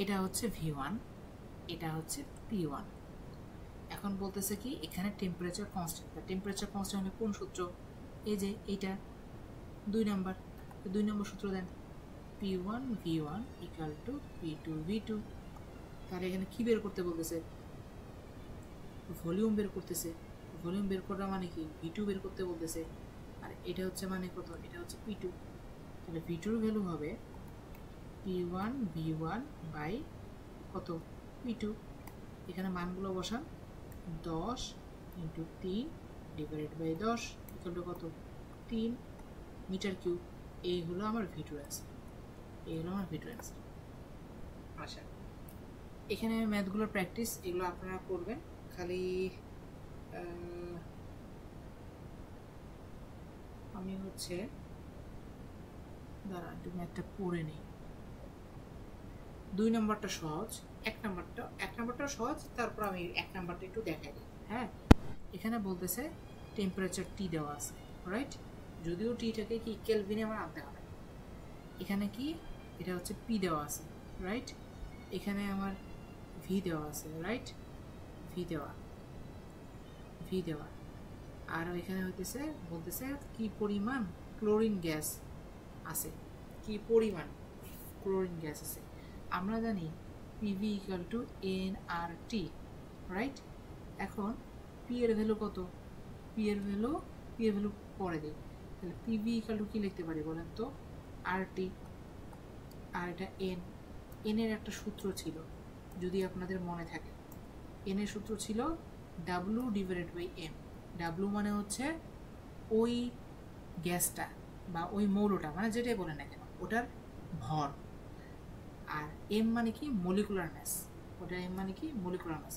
এটা হচ্ছে v1, এটা হচ্ছে p1। এখন বলতেছে কি এখানে টেম্পারেচার কনস্ট্যান্ট। টেম্পারেচার কনস্ট্যান্ট হলে কোন সূত্র? এই যে এইটা 2 নম্বর সূত্র দেন, p1 v1 = p2 v2। তাহলে এখানে কি বের করতে বলতেছে? ভলিউম বের করতেছে। ভলিউম বের করা মানে কি v2 বের করতে বলতেছে। আর এটা হচ্ছে মানে কত? এটা হচ্ছে p2। তাহলে v2 এর ভ্যালু হবে p1 v1 বাই কত? p2। এখানে মানগুলো বসান, 10 × 3 / 10 = কত? 3 মিটার কিউব। এই হলো আমার v2 অ্যান্সার। আচ্ছা এখানে ম্যাথগুলোর প্র্যাকটিস, এগুলো আপনারা করবেন। খালি আমি হচ্ছে দাঁড়া একটু ম্যাথটা পড়ে নিই। 2 নম্বরটা সহজ, 1 নম্বরটা সহজ, তারপর আমি 1 নম্বরটা একটু দেখাই দিই। হ্যাঁ এখানে বলতেছে টেম্পারেচার টি দেওয়া আছে, রাইট? যদিও টিটাকে কি কেলভিনে আমার আনতে হবে। এখানে কি এটা হচ্ছে পি দেওয়া আছে, রাইট? এখানে আমার ভি দেওয়া আছে, রাইট? ভি দেওয়া আর এখানে বলতেছে কি পরিমাণ ক্লোরিন গ্যাস আছে, আমরা জানি PV = nRT, রাইট? এখন পি এর ভ্যালু কত? পি এর ভ্যালু পরে দিই। তাহলে PV = কি লিখতে পারি বলেন তো? RT। আর এটা n এর একটা সূত্র ছিল, যদি আপনাদের মনে থাকে। n এর সূত্র ছিল W/m। W মানে হচ্ছে ওই গ্যাসটা বা ওই মৌলটা, মানে যেটাই বলেন না কেন, ওটার ভর। আর m মানে কি? Molecular mass.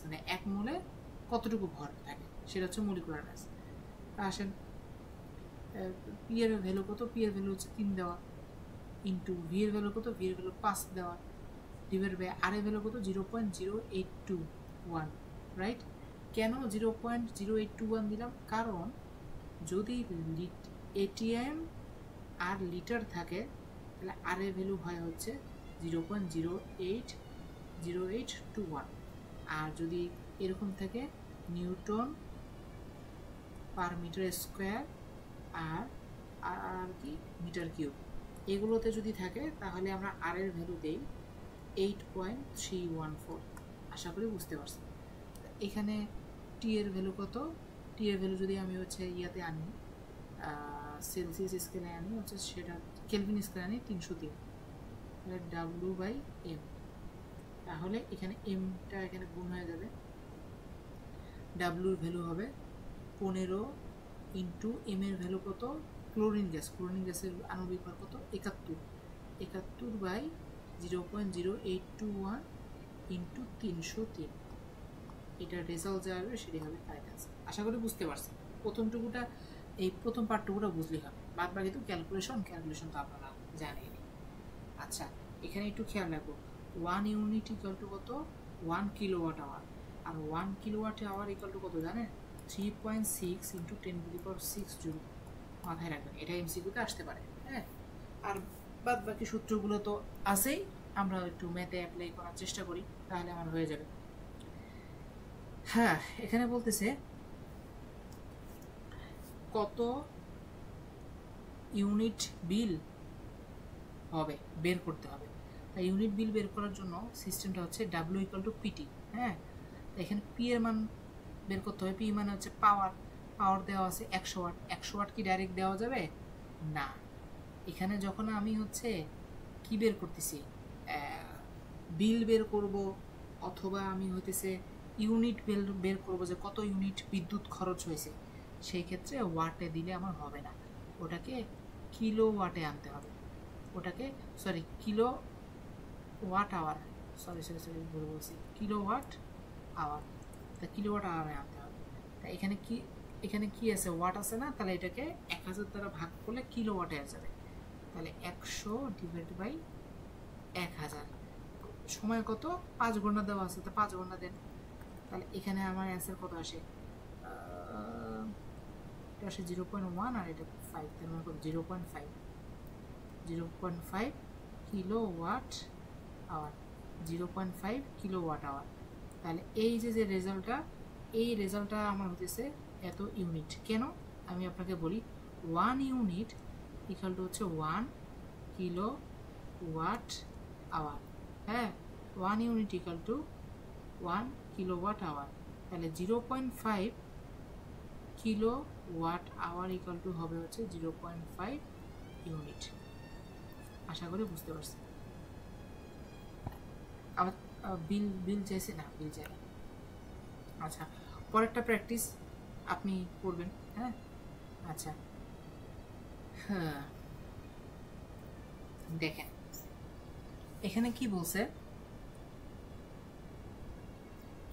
মানে এক মোলে কতটুকু ভর থাকে সেটা হচ্ছে মলিকুলার মাস। আসেন পি এর ভ্যালু কত? পি এর ভ্যালু হচ্ছে 3 দেওয়া, ইন্টু ভি এর ভ্যালু কত? ভি এর ভ্যালু 5 দেওয়া, ডিভাইড বাই আর এর ভ্যালু কত? 0.0821, রাইট? কেন 0.0821 দিলাম? কারণ যদি এটিএম আর লিটার থাকে তাহলে আর এর ভ্যালু হয় হচ্ছে 0.0821। আর যদি এরকম থাকে নিউটন পার মিটার স্কোয়ার আর কি মিটার কিউব, এগুলোতে যদি থাকে তাহলে আমরা আর এর ভ্যালু দেই 8.314। আশা করি বুঝতে পারছি। এখানে টি এর ভ্যালু কত? টি এর ভ্যালু যদি আমি হচ্ছে ইয়াতে আনি, সেলসিয়াস স্কেলে আনি, হচ্ছে সেটা কেলভিন স্কেলে আনি 303, তাহলে W/m। তাহলে এখানে এমটা এখানে গুণ হয়ে যাবে, ডাব্লুর ভ্যালু হবে 15 ইন্টু এম এর ভ্যালু কত? ক্লোরিন গ্যাসের আণবিক ভর কত? 71/0.0821 ইন্টু 303। এটার রেজাল্ট যা আসবে সেটাই হবে কারেক্ট অ্যান্সার। আশা করি বুঝতে পারছেন। প্রথম পার্টটুকুটা বুঝলেই হবে, বাদ বাকি তো ক্যালকুলেশন তো আপনারা জানেনই। আচ্ছা এখানে একটু খেয়াল রাখবো, 1 ইউনিট = কত? 1 কিলোওয়াট আওয়ার। আর 1 কিলোওয়াট আওয়ার = কত জানেন? 3.6 × 10⁶ জুল। মাথায় রাখবেন, এটা এমসিকিউতে আসতে পারে। হ্যাঁ আর বাদ বাকি সূত্রগুলো তো আছেই, আমরা একটু ম্যাথে অ্যাপ্লাই করার চেষ্টা করি, তাহলে আমার হয়ে যাবে। হ্যাঁ এখানে বলতেছে কত ইউনিট বিল হবে, বের করতে হবে। তাই ইউনিট বিল বের করার জন্য সিস্টেমটা হচ্ছে ডাব্লিউ ইকুয়াল টু পিটি। হ্যাঁ, এখানে পি এর মান বের করতে হবে। পি মানে হচ্ছে পাওয়ার, পাওয়ার দেওয়া আছে 100 ওয়াট। 100 ওয়াট কি ডাইরেক্ট দেওয়া যাবে না। এখানে যখন আমি হচ্ছে কি বের করতেছি, বিল বের করব অথবা আমি হইতেছে ইউনিট বিল বের করব যে কত ইউনিট বিদ্যুৎ খরচ হয়েছে, সেই ক্ষেত্রে ওয়াটে দিলে আমার হবে না, ওটাকে কিলো ওয়াটে আনতে হবে। ওটাকে কিলো ওয়াট আওয়ার, সরি ভুল বলছি, কিলো ওয়াট আওয়ার। তা কিলো ওয়াট আওয়ারে আনতে হবে। তা এখানে কি আছে, ওয়াট আছে না, তাহলে এটাকে 1000 দ্বারা ভাগ করলে কিলো ওয়াটে যাবে। তাহলে 100 ডিভাইড বাই 1000। সময় কত, 5 ঘন্টা দেওয়া আছে, তো 5 ঘন্টা দেন। তাহলে এখানে আমার অ্যান্সার কত আসে, এটা আসে 0.1 আর এটা 5, তার মানে কত 0.5 kilowatt hour, 0.5 kilowatt hour. তাহলে এই যে রেজাল্টটা, এই রেজাল্টটা আমার হতেছে এত ইউনিট। কেন আমি আপনাকে বলি, 1 ইউনিট ইকুয়াল টু হচ্ছে 1 কিলো ওয়াট আওয়ার। হ্যাঁ, 1 unit equal to 1 kilowatt hour. তাহলে 0.5 kilowatt hour equal to হবে হচ্ছে 0.5 ইউনিট। আশা করি বুঝতে পারছি। আবার বিল চাইছে না, বিল চাই। আচ্ছা, পরেরটা প্র্যাকটিস আপনি করবেন। হ্যাঁ, আচ্ছা, হ্যাঁ, দেখেন এখানে কি বলছে,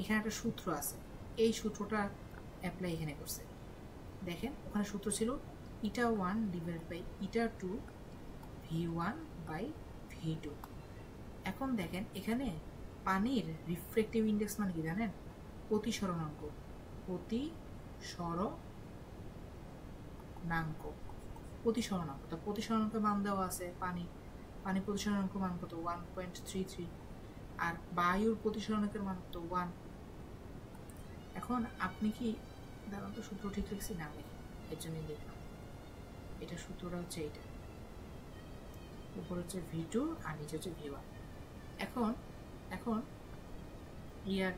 এখানে একটা সূত্র আছে, এই সূত্রটা অ্যাপ্লাই এখানে করছে। দেখেন ওখানে সূত্র ছিল η1 divide by η2 v1 by v2। এখন দেখেন এখানে পানির রিফ্রেক্টিভ ইন্ডেক্স মানে কি জানেন, প্রতিসরণাঙ্ক। তা প্রতিসরণাঙ্কের মান দেওয়া আছে, পানি প্রতিসরণাঙ্ক মান কত 1.33, আর বায়ুর প্রতিসরণাঙ্কের মান কত 1। এখন আপনি কি, দাঁড়ান তো সূত্র ঠিক লিখছি না, আমি এর জন্যই লিখলাম। এটা সূত্রটা হচ্ছে এইটা, উপর হচ্ছে v2 আর নিচে হচ্ছে v1। এখন ইয়ার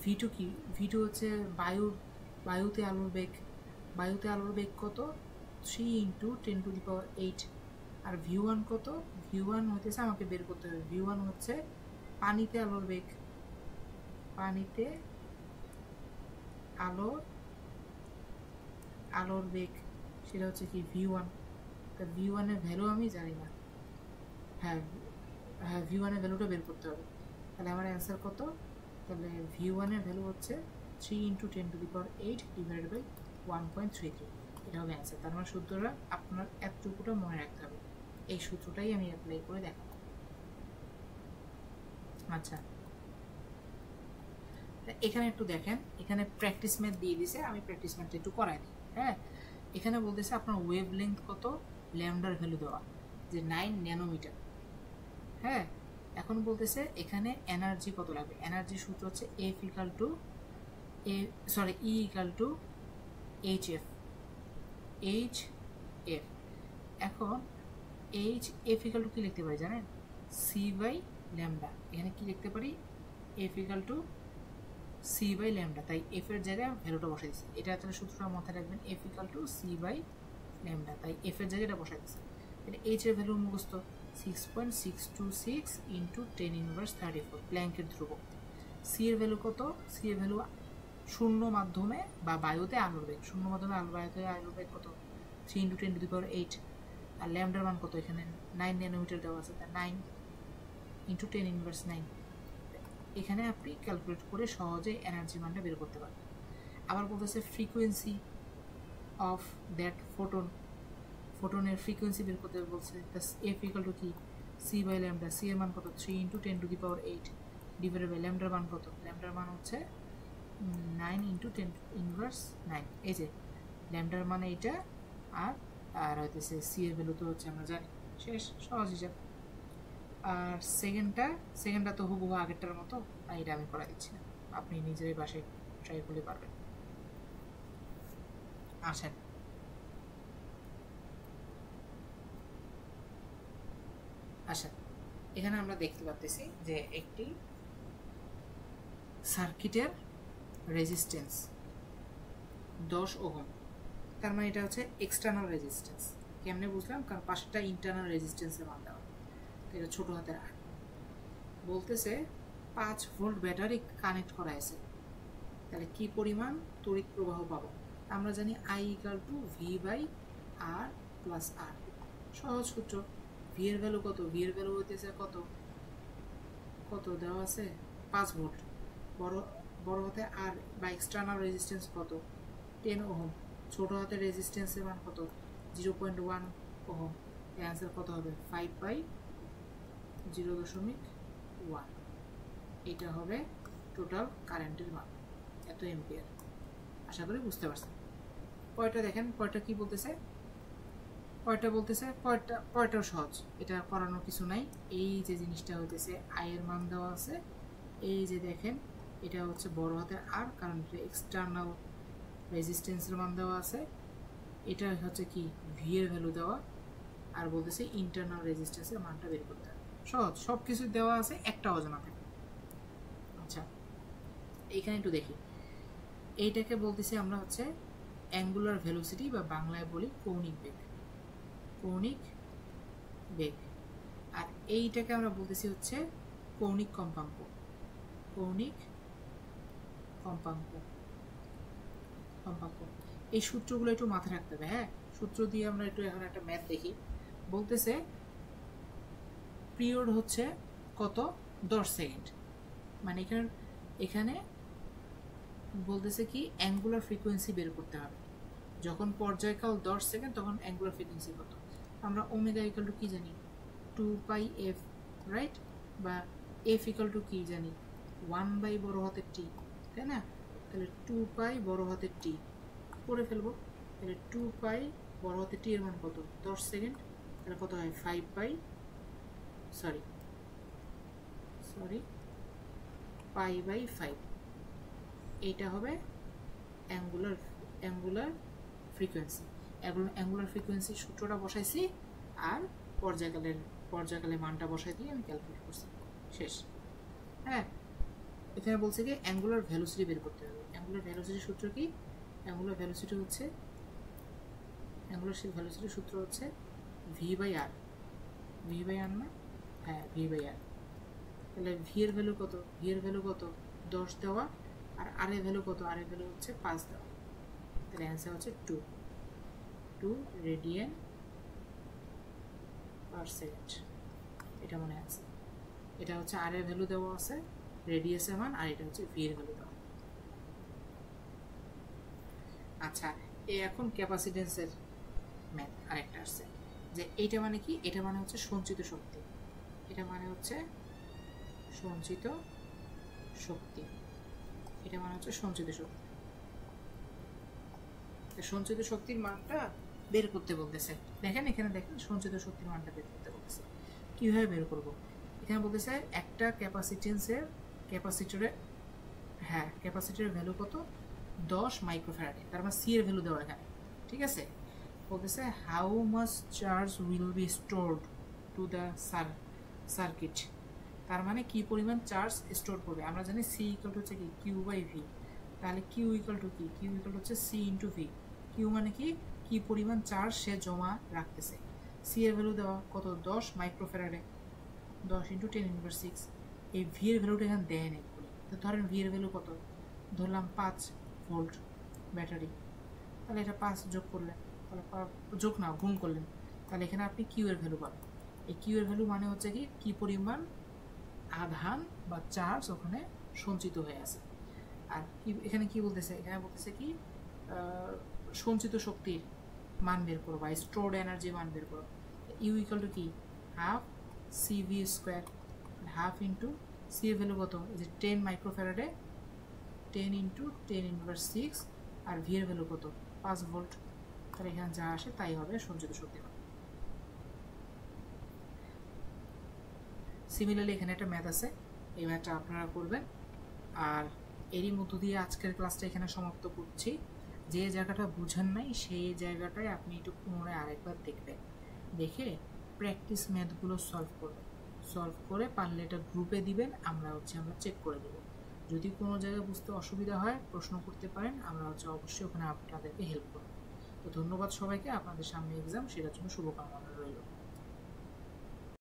v2 কি, v2 হচ্ছে বায়ুতে আলোর বেগ কত 3 × 10⁸। আর v1 কত, v1 হতেছে আমাকে বের করতে হবে, v1 হচ্ছে পানিতে আলোর বেগ, আলোর বেগ সেটা হচ্ছে কি v1। তা v1 এর ভ্যালু আমি জানি না। হ্যাঁ, v1 এর ভ্যালুটা বের করতে হবে। তাহলে আমার অ্যান্সার কত, তাহলে v1 এর ভ্যালু হচ্ছে 3 × 10⁸ ডিভাইডেড বাই 1.33, এটা হবে অ্যান্সার। তার মানে সূত্রটা আপনার এতটুকুটা মনে রাখতে হবে। এই সূত্রটাই আমি অ্যাপ্লাই করে দেখাবো। আচ্ছা, এখানে একটু দেখেন, এখানে প্র্যাকটিস ম্যাথ দিয়ে দিছে, আমি প্র্যাকটিস ম্যাথটা একটু করাই দিই। হ্যাঁ, এখানে বলতেছে আপনার ওয়েভ লেন্থ কত, ল্যামডার ভ্যালু দেওয়া যে 9 ন্যানোমিটার। হ্যাঁ, এখন বলতেছে এখানে এনার্জি কত লাগবে। এনার্জি সূত্র হচ্ছে E ইকাল টু HF। এখন F ইকাল টু কি লিখতে পারি জানেন, C বাই ল্যামডা। এখানে কি লিখতে পারি, F equal to C by lambda. তাই F এর জায়গায় ভ্যালুটা বসাই দিচ্ছি। এটা তাহলে সূত্রটা মাথায় রাখবেন, F equal to C by lambda. তাই F এর জায়গায় এটা বসাই দিচ্ছি। এটা H এর ভ্যালু মুখস্থ 6.626 × 10⁻34 প্ল্যাঙ্কের ধ্রুবক। C এর ভ্যালু কত, C এর ভ্যালু শূন্য মাধ্যমে বা বায়ুতে আলোর বেগ, শূন্য মাধ্যমে বায়ুতে আলোর বেগ কত 3 × 10⁸। আর ল্যামডার মান কত, এখানে 9 ন্যানোমিটার দেওয়া আছে, তার 9 × 10⁻9। এখানে আপনি ক্যালকুলেট করে সহজে এনার্জি মানটা বের করতে পারেন। আবার বলতেছে ফ্রিকোয়েন্সি অফ দ্যাট ফোটনের ফ্রিকোয়েন্সি বের করতে বলছে। F ইকাল টু কি, C বাই ল্যামডা। C এর মান কত 3 × 10⁸ ডিভাইডেড বাই ল্যামডার মান কত, ল্যামডার মান হচ্ছে 9 × 10⁻9। এই যে ল্যামডার মান এইটা, আর হইতেছে C এর ভ্যালু তো হচ্ছে আমরা জানি, শেষ, সহজ হিসাব। আর সেকেন্ডটা তো হুবহু আগেরটার মতো, আর এটা আমি করা দিচ্ছি না, আপনি নিজেরই বাসায় ট্রাই করলে পারবেন। আসেন, আচ্ছা, এখানে আমরা দেখতে পাচ্ছি যে একটি সার্কিটের রেজিস্ট্যান্স 10 ওহম, তার মানে এটা হচ্ছে এক্সটার্নাল রেজিস্ট্যান্স। কেমনে বুঝলাম? কারণ পাশেরটা ইন্টারনাল রেজিস্ট্যান্সের মান দেওয়া, এটা ছোট হাতের আর। বলতেছে 5 ভোল্ট ব্যাটারি কানেক্ট করা আছে, তাহলে কি পরিমাণ তড়িৎ প্রবাহ পাবো? আমরা জানি I equal to V by R plus R. সহজ সূত্র, ভি এর ভ্যালু কত? ভি এর ভ্যালু হইতেছে কত কত দেওয়া আছে 5 ভোল্ট। বড় বড় হাতে আর বা এক্সটার্নাল রেজিস্ট্যান্স কত? 10 ওহম। ছোট হাতের রেজিস্ট্যান্সের মান কত? 0.1 ওহম। এর অ্যান্সার কত হবে? 5 বাই 0.1। এটা হবে টোটাল কারেন্টের মান, এত এম্পিয়ার। আশা করি বুঝতে পারছেন। পয়েন্টটা দেখেন, পয়েন্টটা কি বলতেছে? পয়েন্টটা বলতেছে, পয়েন্টটাও সহজ, এটা করানোর কিছু নাই। এই যে জিনিসটা হইতেছে আই এর মান দেওয়া আছে, এই যে দেখেন এটা হচ্ছে বড় হাতের আর, কারণ এটা এক্সটার্নাল রেজিস্ট্যান্সের মান দেওয়া আছে। এটা হচ্ছে কি ভি এর ভ্যালু দেওয়া, আর বলতেছে ইন্টারনাল রেজিস্ট্যান্সের মানটা বের করতে হবে। সহজ, সব কিছু দেওয়া আছে, একটা অজানা থাকে। আচ্ছা, এইখানে একটু দেখি, এইটাকে বলতেছি আমরা হচ্ছে অ্যাঙ্গুলার ভেলোসিটি, বা বাংলায় বলি কৌণিক বেগ। কৌণিক বেগ। আর এইটাকে আমরা বলতেছি হচ্ছে কৌণিক কম্পাঙ্ক। কৌণিক কম্পাঙ্ক কম্পাঙ্ক এই সূত্রগুলো একটু মাথায় রাখতে হবে। হ্যাঁ, সূত্র দিয়ে আমরা একটু এখন একটা ম্যাথ দেখি। বলতেছে পিরিয়ড হচ্ছে কত? 10 সেকেন্ড। মানে এখানে বলতেছে কি অ্যাঙ্গুলার ফ্রিকোয়েন্সি বের করতে হবে। যখন পর্যায়কাল 10 সেকেন্ড, তখন অ্যাঙ্গুলার ফ্রিকোয়েন্সি কত? আমরা ওমেগা ইকুয়াল টু কি জানি? 2 পাই এফ, রাইট? বা এফ ইকুয়াল টু কি জানি? 1 বাই বড় হাতের টি, তাই না? তাহলে 2 পাই বড় হাতের টি করে ফেলবো। তাহলে 2 পাই বড় হাতের টি এর মান কত? 10 সেকেন্ড। তাহলে কত হয়? 5 পাই পাই বাই 5। এইটা হবে অ্যাঙ্গুলার ফ্রিকোয়েন্সি। অ্যাঙ্গুলার ফ্রিকোয়েন্সির সূত্রটা বসাইছি, আর পর্যায়কালের মানটা বসাই দিয়ে আমি ক্যালকুলেট করছি, শেষ। হ্যাঁ, এখানে বলছে কি অ্যাঙ্গুলার ভেলোসিটি বের করতে হবে। অ্যাঙ্গুলার ভেলোসিটির সূত্র কি? অ্যাঙ্গুলার ভেলোসিটির সূত্র হচ্ছে V by R. V by R না? হ্যাঁ, ভি বাই আর। তাহলে ভি এর ভ্যালু কত? ভি এর ভ্যালু কত? 10 দেওয়া, আর আর এর ভ্যালু কত? আর এর ভ্যালু হচ্ছে 5 দেওয়া। তাহলে অ্যান্সার হচ্ছে 2 রেডিয়ান পার সেকেন্ড। এটা মনে আছে। এটা হচ্ছে আর এর ভ্যালু দেওয়া আছে, রেডিয়াসের মান, আর এটা হচ্ছে ভি এর ভ্যালু দেওয়া। আচ্ছা, এখন ক্যাপাসিটেন্সের ম্যাথ আরেকটা আসছে, যে এইটা মানে কি? এটা মানে হচ্ছে সঞ্চিত শক্তি। এটা মানে হচ্ছে সঞ্চিত শক্তি। এটা মানে হচ্ছে সঞ্চিত শক্তি। সঞ্চিত শক্তির মানটা বের করতে বলতেছে। দেখেন এখানে, দেখেন সঞ্চিত শক্তির মানটা বের করতে বলতেছে। কিভাবে বের করব? এখানে বলতেছে একটা ক্যাপাসিটরের ভ্যালু কত? 10 মাইক্রোফ্যারাডে। তার মানে সি এর ভ্যালু দেওয়া এখানে, ঠিক আছে? বলতেছে how much charge will be stored to the circuit. তার মানে কি পরিমাণ চার্জ স্টোর করবে। আমরা জানি সি ইকুয়াল টু হচ্ছে কি কিউ বাই ভি। তাহলে কিউ ইকুয়াল টু কি? কিউ ইকুয়াল হচ্ছে সি ইন্টু ভি। কিউ মানে কি পরিমাণ চার্জ সে জমা রাখতেছে। সি এর ভ্যালু দেওয়া কত? 10 মাইক্রোফ্যারাডে। 10 ইন্টু 10⁻⁶। এই ভি এর ভ্যালুটা এখানে দেয় নেই। তো ধরেন ভি এর ভ্যালু কত? ধরলাম 5 ভোল্ট ব্যাটারি। তাহলে এটা 5 যোগ করলেন, তাহলে যোগ না গুণ করলেন, তাহলে এখানে আপনি কিউ এর ভ্যালু পাবেন। এই কিউ এর ভ্যালু মানে হচ্ছে কি পরিমাণ আধান বা চার্জ ওখানে সঞ্চিত হয়ে আছে। আর এখানে কি বলতেছে? এখানে বলতেছে কি সঞ্চিত শক্তির মান বের করো, বা স্টোরড এনার্জি মান বের করো। ইউ ইকুয়াল টু কি? Half C V square. Half into C এর ভ্যালু কত? এই যে 10 মাইক্রোফ্যারাডে, 10 ইন্টু 10⁻⁶। আর ভি এর ভ্যালু কত? 5 ভোল্ট। তাহলে এখানে যা আসে তাই হবে সঞ্চিত শক্তি মান। সিমিলারলি এখানে একটা ম্যাথ আছে, এই ম্যাথটা আপনারা করবেন। আর এরই মধ্য দিয়ে আজকের ক্লাসটা এখানে সমাপ্ত করছি। যে জায়গাটা বুঝেন নাই সেই জায়গাটায় আপনি একটু পুনরায় আরেকবার দেখবেন, দেখে প্র্যাকটিস ম্যাথগুলো সলভ করে পারলে এটা গ্রুপে দিবেন, আমরা চেক করে দেবো। যদি কোনো জায়গায় বুঝতে অসুবিধা হয় প্রশ্ন করতে পারেন, আমরা অবশ্যই ওখানে আপনাদেরকে হেল্প করব। তো ধন্যবাদ সবাইকে, আপনাদের সামনে এক্সাম, সেটার জন্য শুভকামনা রইল।